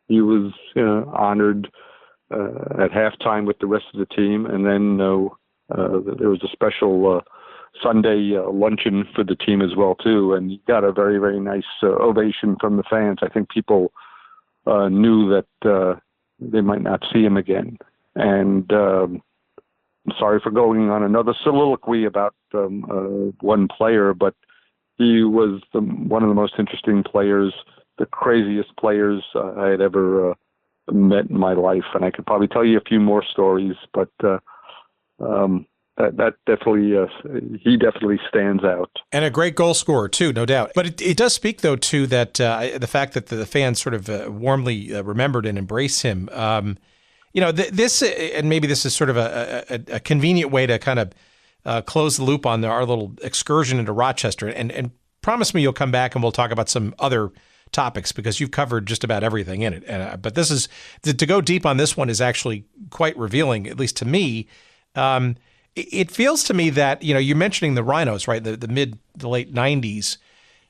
he was honored at halftime with the rest of the team, and then there was a special Sunday luncheon for the team as well too, and he got a very, very nice ovation from the fans. I think people knew that they might not see him again, and I'm sorry for going on another soliloquy about one player, but he was one of the most interesting players, the craziest players I had ever met in my life, and I could probably tell you a few more stories, but that definitely, he definitely stands out. And a great goal scorer, too, no doubt. But it does speak, though, to that the fact that the fans sort of warmly remembered and embraced him. This, and maybe this is sort of a convenient way to kind of close the loop on our little excursion into Rochester. And promise me you'll come back and we'll talk about some other topics, because you've covered just about everything in it. But this is, to go deep on this one is actually quite revealing, at least to me. It feels to me that, you're mentioning the Rhinos, right? The late 90s.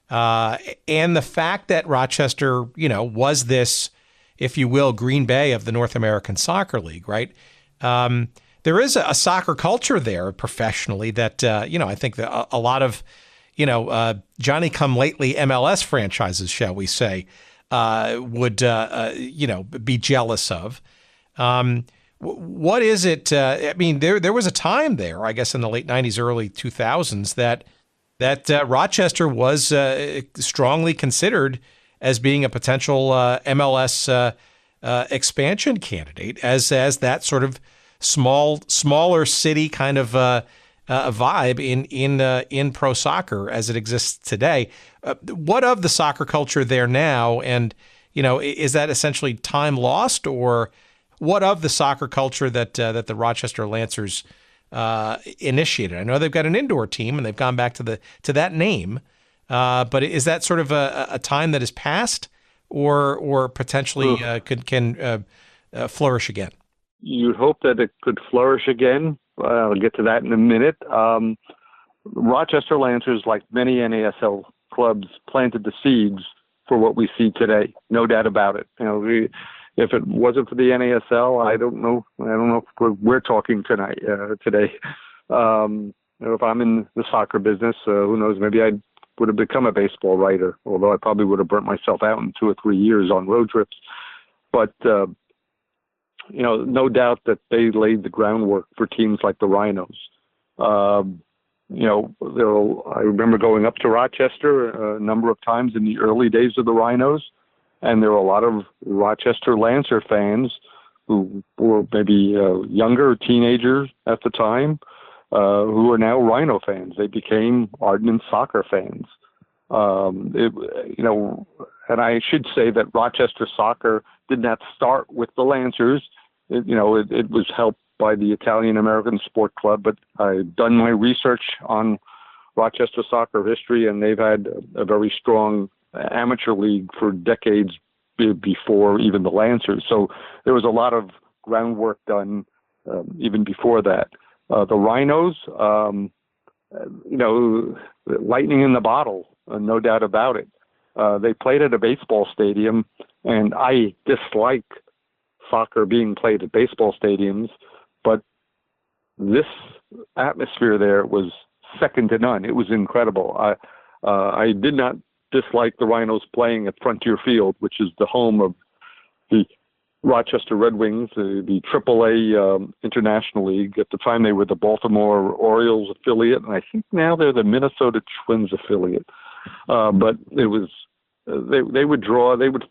And the fact that Rochester, was this, if you will, Green Bay of the North American Soccer League, right? There is a soccer culture there professionally that, I think that a lot of, Johnny-come-lately MLS franchises, shall we say, would, be jealous of. What is it? There was a time there, I guess, in the late 90s, early 2000s, that Rochester was strongly considered as being a potential MLS expansion candidate, as that sort of smaller city kind of vibe in pro soccer as it exists today. What of the soccer culture there now? And is that essentially time lost, or what of the soccer culture that the Rochester Lancers initiated? I know they've got an indoor team and they've gone back to that name, but is that sort of a time that has passed, or potentially can flourish again? You'd hope that it could flourish again. I'll get to that in a minute. Rochester Lancers, like many NASL clubs, planted the seeds for what we see today. No doubt about it. If it wasn't for the NASL, I don't know if we're talking today. If I'm in the soccer business, who knows? Maybe I would have become a baseball writer, although I probably would have burnt myself out in 2 or 3 years on road trips. But no doubt that they laid the groundwork for teams like the Rhinos. I remember going up to Rochester a number of times in the early days of the Rhinos, And there were a lot of Rochester Lancer fans who were maybe younger teenagers at the time, who are now Rhino fans. They became ardent soccer fans. And I should say that Rochester soccer did not start with the Lancers. It was helped by the Italian American Sport Club, but I've done my research on Rochester soccer history, and they've had a very strong amateur league for decades before even the Lancers. So there was a lot of groundwork done even before that. The Rhinos, lightning in the bottle, no doubt about it. They played at a baseball stadium, and I dislike soccer being played at baseball stadiums, but this atmosphere there was second to none. It was incredible. I did not dislike the Rhinos playing at Frontier Field, which is the home of the Rochester Red Wings, the AAA International League. At the time, they were the Baltimore Orioles affiliate, and I think now they're the Minnesota Twins affiliate. But it was they would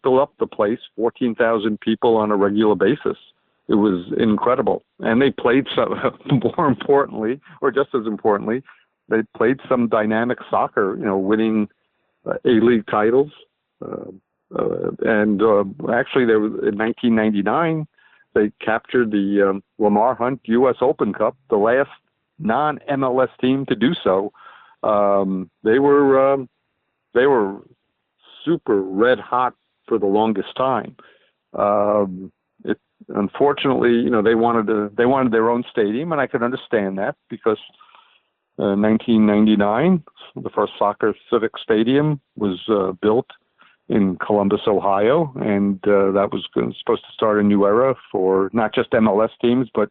fill up the place, 14,000 people on a regular basis. It was incredible, and they played some. More importantly, or just as importantly, they played some dynamic soccer. Winning A-League titles. Actually, there was, in 1999, they captured the Lamar Hunt U.S. Open Cup, the last non-MLS team to do so. They were super red hot for the longest time. Unfortunately, they wanted their own stadium, and I could understand that because 1999, the first soccer civic stadium was built in Columbus, Ohio, and that was supposed to start a new era for not just MLS teams, but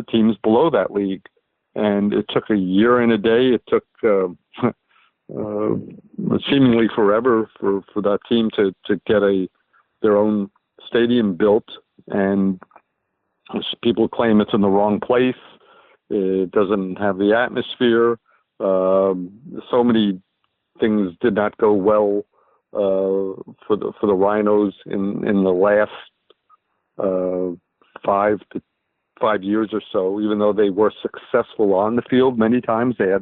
teams below that league. And it took a year and a day. It took seemingly forever for that team to get their own stadium built. And people claim it's in the wrong place. It doesn't have the atmosphere. So many things did not go well for the Rhinos in the last 5 years or so. Even though they were successful on the field many times, I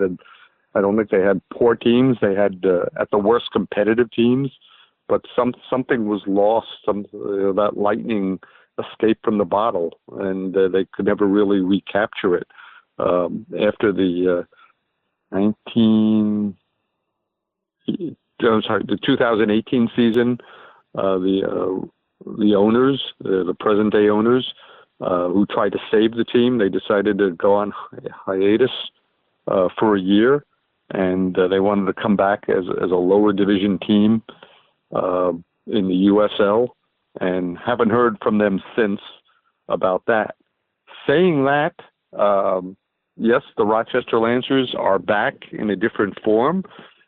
don't think they had poor teams. They had at the worst competitive teams, but something was lost. That lightning escaped from the bottle, and they could never really recapture it. After the 2018 season, the owners, the present day owners, who tried to save the team, they decided to go on hiatus for a year, and they wanted to come back as a lower division team in the USL, and haven't heard from them since about that. Saying that, yes, the Rochester Lancers are back in a different form.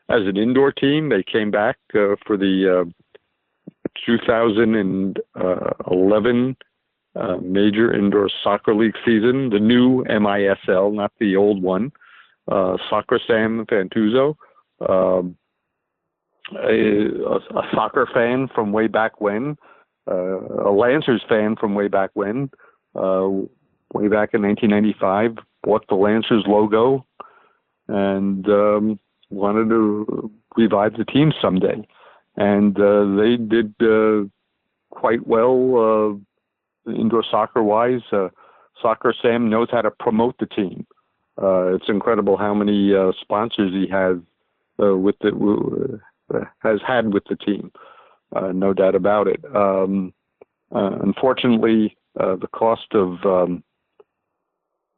As an indoor team, they came back for the 2011 Major Indoor Soccer League season, the new MISL, not the old one. Soccer Sam Fantuzzo, a soccer fan from way back when, a Lancers fan from way back when, way back in 1995, bought the Lancers logo and wanted to revive the team someday. And they did quite well indoor soccer-wise. Soccer Sam knows how to promote the team. It's incredible how many sponsors he has has had with the team. No doubt about it. Unfortunately, the cost of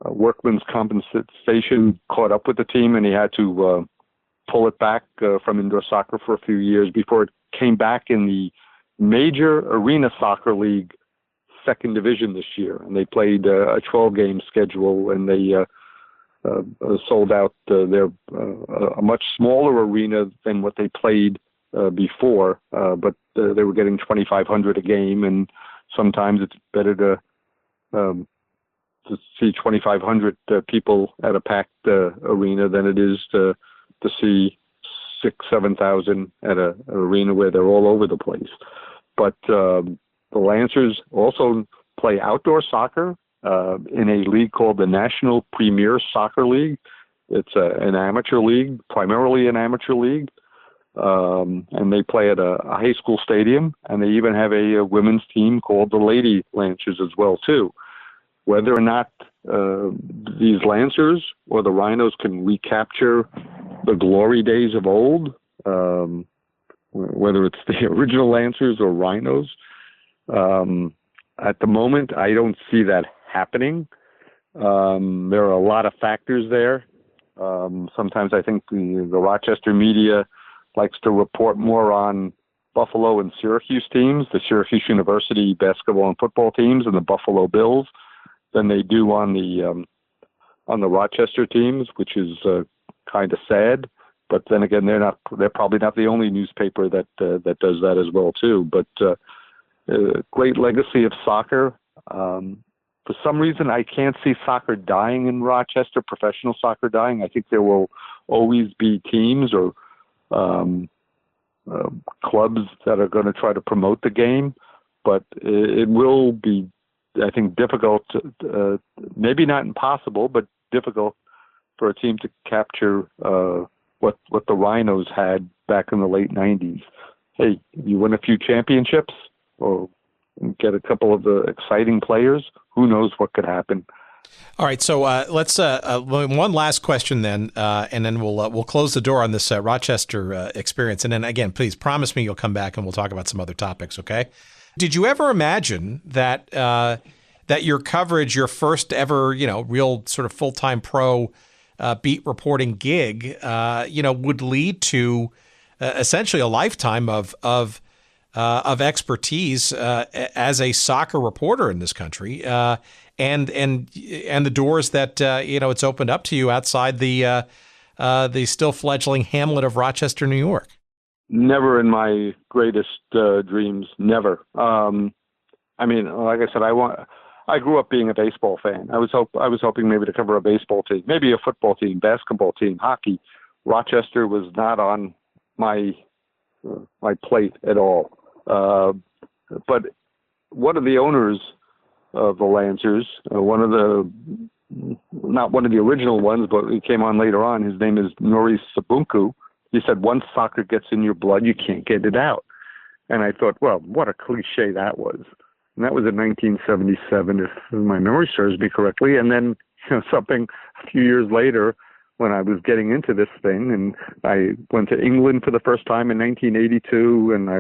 workman's compensation caught up with the team, and he had to pull it back from indoor soccer for a few years before it came back in the Major Arena Soccer League second division this year. And they played a 12-game schedule, and they sold out a much smaller arena than what they played before, but they were getting 2,500 a game, and sometimes it's better to see 2,500 people at a packed arena than it is to see 7,000 at an arena where they're all over the place. But the Lancers also play outdoor soccer in a league called the National Premier Soccer League. It's an amateur league, primarily an amateur league. And they play at a high school stadium, and they even have a women's team called the Lady Lancers as well, too. Whether or not these Lancers or the Rhinos can recapture the glory days of old, whether it's the original Lancers or Rhinos, at the moment, I don't see that happening. There are a lot of factors there. Sometimes I think the Rochester media likes to report more on Buffalo and Syracuse teams, the Syracuse University basketball and football teams, and the Buffalo Bills, than they do on the Rochester teams, which is kind of sad. But then again, they're probably not the only newspaper that does that as well too. But great legacy of soccer. For some reason, I can't see soccer dying in Rochester, professional soccer dying. I think there will always be teams or clubs that are going to try to promote the game, but it will be, I think, difficult, maybe not impossible, but difficult for a team to capture what the Rhinos had back in the late 90s. Hey, you win a few championships or get a couple of the exciting players, who knows what could happen. All right, so let's one last question then, and then we'll close the door on this Rochester experience. And then again, please promise me you'll come back and we'll talk about some other topics. Okay? Did you ever imagine that that your coverage, your first ever, real sort of full-time pro beat reporting gig, would lead to essentially a lifetime of expertise as a soccer reporter in this country, and the doors that it's opened up to you outside the still fledgling hamlet of Rochester, New York? Never in my greatest dreams. Never. I mean, like I said, I grew up being a baseball fan. I was hoping maybe to cover a baseball team, maybe a football team, basketball team, hockey. Rochester was not on my plate at all. But one of the owners of the Lancers, not one of the original ones, but he came on later on. His name is Nuri Sabunku. He said, once soccer gets in your blood, you can't get it out. And I thought, well, what a cliche that was. And that was in 1977, if my memory serves me correctly. And then something a few years later, when I was getting into this thing, and I went to England for the first time in 1982, and I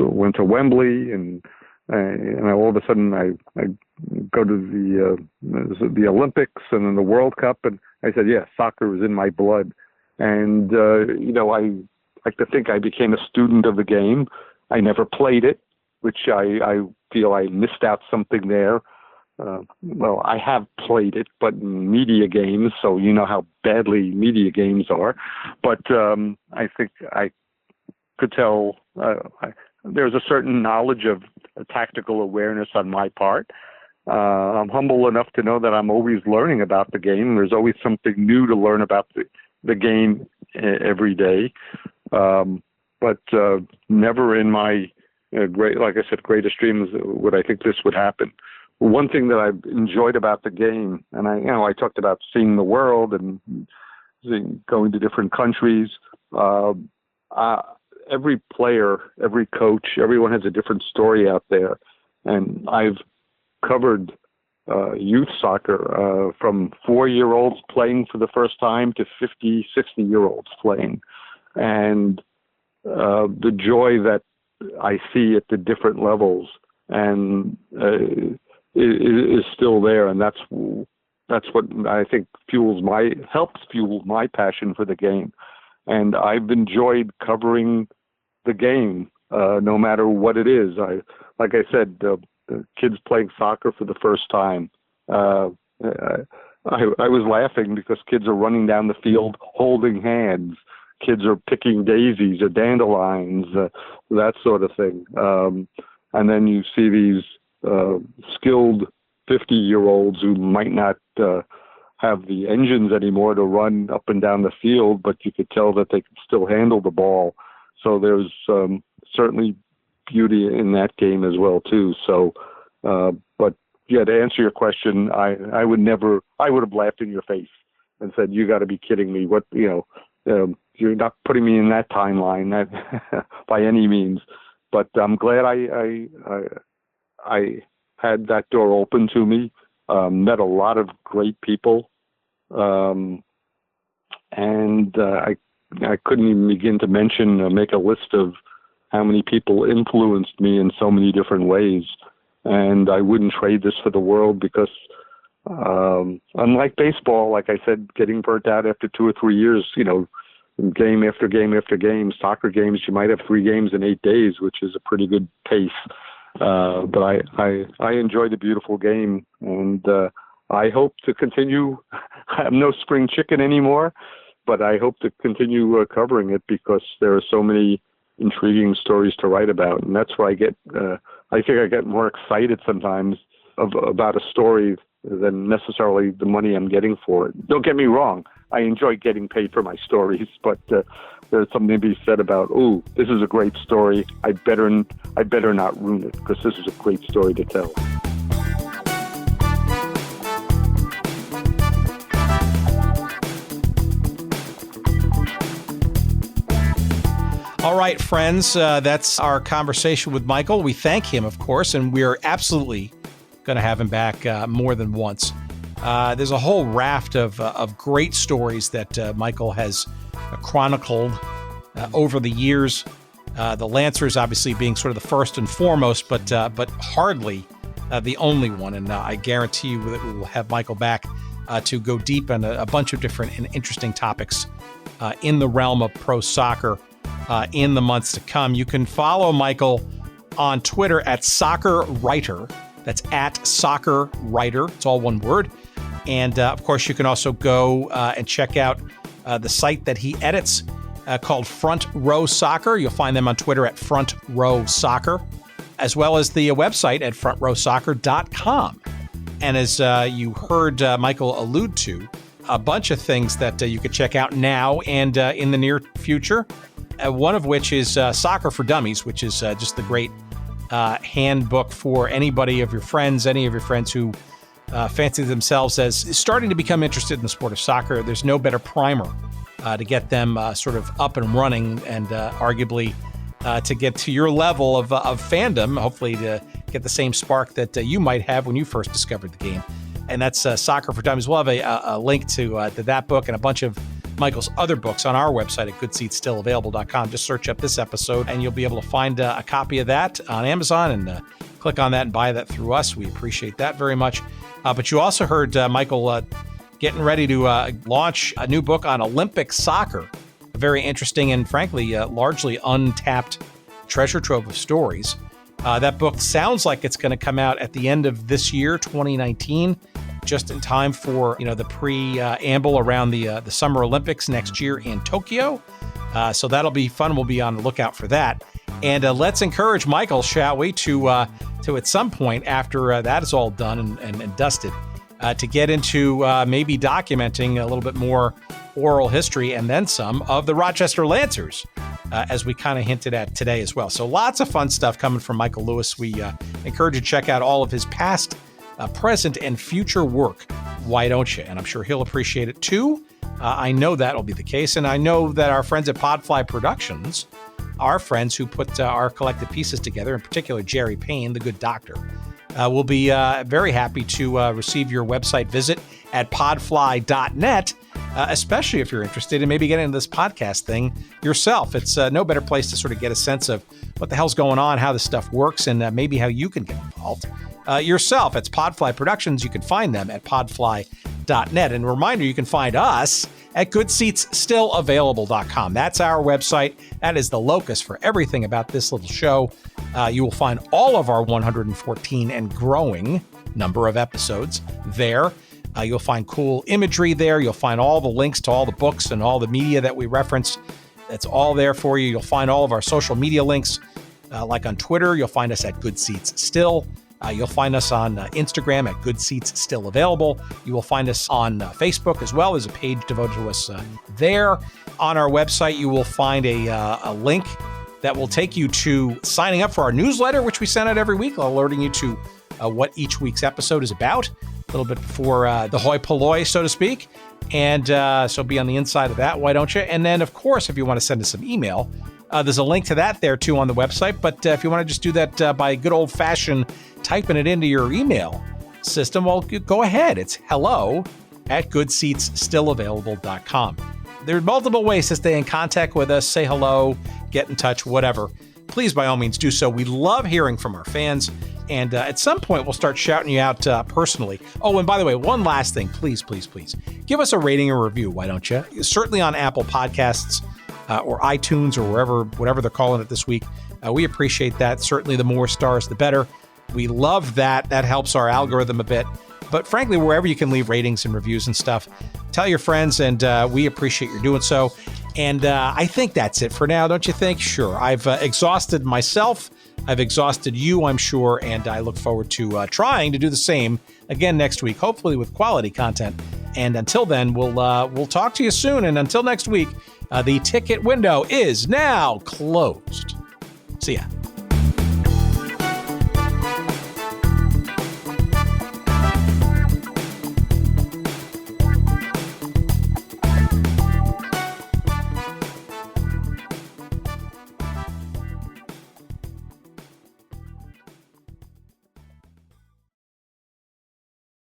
went to Wembley, and all of a sudden I go to the Olympics and then the World Cup, and I said, yeah, soccer is in my blood. And, I like to think I became a student of the game. I never played it, which I feel I missed out something there. Well, I have played it, but in media games, so you know how badly media games are. But I think I could tell there's a certain knowledge of tactical awareness on my part. I'm humble enough to know that I'm always learning about the game. There's always something new to learn about the game every day. But never in my greatest dreams would I think this would happen. One thing that I've enjoyed about the game, and I talked about seeing the world and going to different countries. Every player, every coach, everyone has a different story out there. And I've covered youth soccer from 4-year-olds playing for the first time to 50, 60-year-olds playing. And the joy that I see at the different levels and is still there, and that's what I think helps fuel my passion for the game. And I've enjoyed covering the game, no matter what it is. Like I said, the kids playing soccer for the first time. I was laughing because kids are running down the field holding hands. Kids are picking daisies or dandelions, that sort of thing. And then you see these skilled 50-year-olds who might not have the engines anymore to run up and down the field, but you could tell that they could still handle the ball. So there's certainly beauty in that game as well too. So, but yeah, to answer your question, I would have laughed in your face and said, "You got to be kidding me! What, you're not putting me in that timeline that by any means." But I'm glad I had that door open to me. Met a lot of great people, and I couldn't even begin to make a list of how many people influenced me in so many different ways. And I wouldn't trade this for the world because, unlike baseball, like I said, getting burnt out after 2 or 3 years, game after game after game, soccer games, you might have 3 games in 8 days, which is a pretty good pace. But I enjoy the beautiful game, and I hope to continue. I'm no spring chicken anymore, but I hope to continue covering it because there are so many intriguing stories to write about, and that's where I think I get more excited sometimes about a story than necessarily the money I'm getting for it. Don't get me wrong, I enjoy getting paid for my stories, but there's something to be said about, this is a great story. I better not ruin it because this is a great story to tell. All right, friends, that's our conversation with Michael. We thank him, of course, and we're absolutely going to have him back more than once. There's a whole raft of great stories that Michael has chronicled over the years. The Lancers, obviously, being sort of the first and foremost, but hardly the only one. And I guarantee you that we will have Michael back to go deep on a bunch of different and interesting topics in the realm of pro soccer in the months to come. You can follow Michael on Twitter at Soccer Writer. That's at Soccer Writer. It's all one word. And of course, you can also go and check out the site that he edits called Front Row Soccer. You'll find them on Twitter at Front Row Soccer, as well as the website at frontrowsoccer.com. And as you heard Michael allude to, a bunch of things that you could check out now and in the near future. One of which is Soccer for Dummies, which is just the great handbook for any of your friends who fancy themselves as starting to become interested in the sport of soccer. There's no better primer to get them sort of up and running and arguably to get to your level of fandom, hopefully to get the same spark that you might have when you first discovered the game. And that's Soccer for Dummies. We'll have a link to that book and a bunch of Michael's other books on our website at goodseatsstillavailable.com. Just search up this episode and you'll be able to find a copy of that on Amazon and click on that and buy that through us. We appreciate that very much. But you also heard Michael getting ready to launch a new book on Olympic soccer, a very interesting and frankly largely untapped treasure trove of stories. That book sounds like it's going to come out at the end of this year, 2019. Just in time for the preamble around the Summer Olympics next year in Tokyo. So that'll be fun. We'll be on the lookout for that. And let's encourage Michael, shall we, to at some point after that is all done and dusted, to get into maybe documenting a little bit more oral history and then some of the Rochester Lancers, as we kind of hinted at today as well. So lots of fun stuff coming from Michael Lewis. We encourage you to check out all of his past, present, and future work. Why don't you? And I'm sure he'll appreciate it too. I know that'll be the case. And I know that our friends at Podfly Productions, our friends who put our collected pieces together, in particular Jerry Payne, the good doctor, will be very happy to receive your website visit at podfly.net, especially if you're interested in maybe getting into this podcast thing yourself. It's no better place to sort of get a sense of what the hell's going on, how this stuff works, and maybe how you can get involved yourself. It's Podfly Productions. You can find them at podfly.net. And a reminder, you can find us at goodseatsstillavailable.com. That's our website. That is the locus for everything about this little show. You will find all of our 114 and growing number of episodes there. You'll find cool imagery there. You'll find all the links to all the books and all the media that we referenced. That's all there for you. You'll find all of our social media links, like on Twitter. You'll find us at Good Seats Still. You'll find us on Instagram at Good Seats Still Available. You will find us on Facebook as well. There's a page devoted to us there. On our website, you will find a link that will take you to signing up for our newsletter, which we send out every week, alerting you to what each week's episode is about, a little bit before the hoi polloi, so to speak. And so be on the inside of that, why don't you? And then, of course, if you want to send us some email, there's a link to that there, too, on the website. But if you want to just do that by good old-fashioned typing it into your email system, well, go ahead. It's hello@goodseatsstillavailable.com. There are multiple ways to stay in contact with us, say hello, get in touch, whatever. Please, by all means, do so. We love hearing from our fans. And at some point, we'll start shouting you out personally. Oh, and by the way, one last thing. Please, please, please. Give us a rating or review, why don't you? Certainly on Apple Podcasts or iTunes or whatever they're calling it this week. We appreciate that. Certainly, the more stars, the better. We love that. That helps our algorithm a bit. But frankly, wherever you can leave ratings and reviews and stuff, tell your friends, and we appreciate your doing so. And I think that's it for now, don't you think? Sure. I've exhausted myself. I've exhausted you, I'm sure, and I look forward to trying to do the same again next week, hopefully with quality content. And until then, we'll talk to you soon. And until next week, the ticket window is now closed. See ya.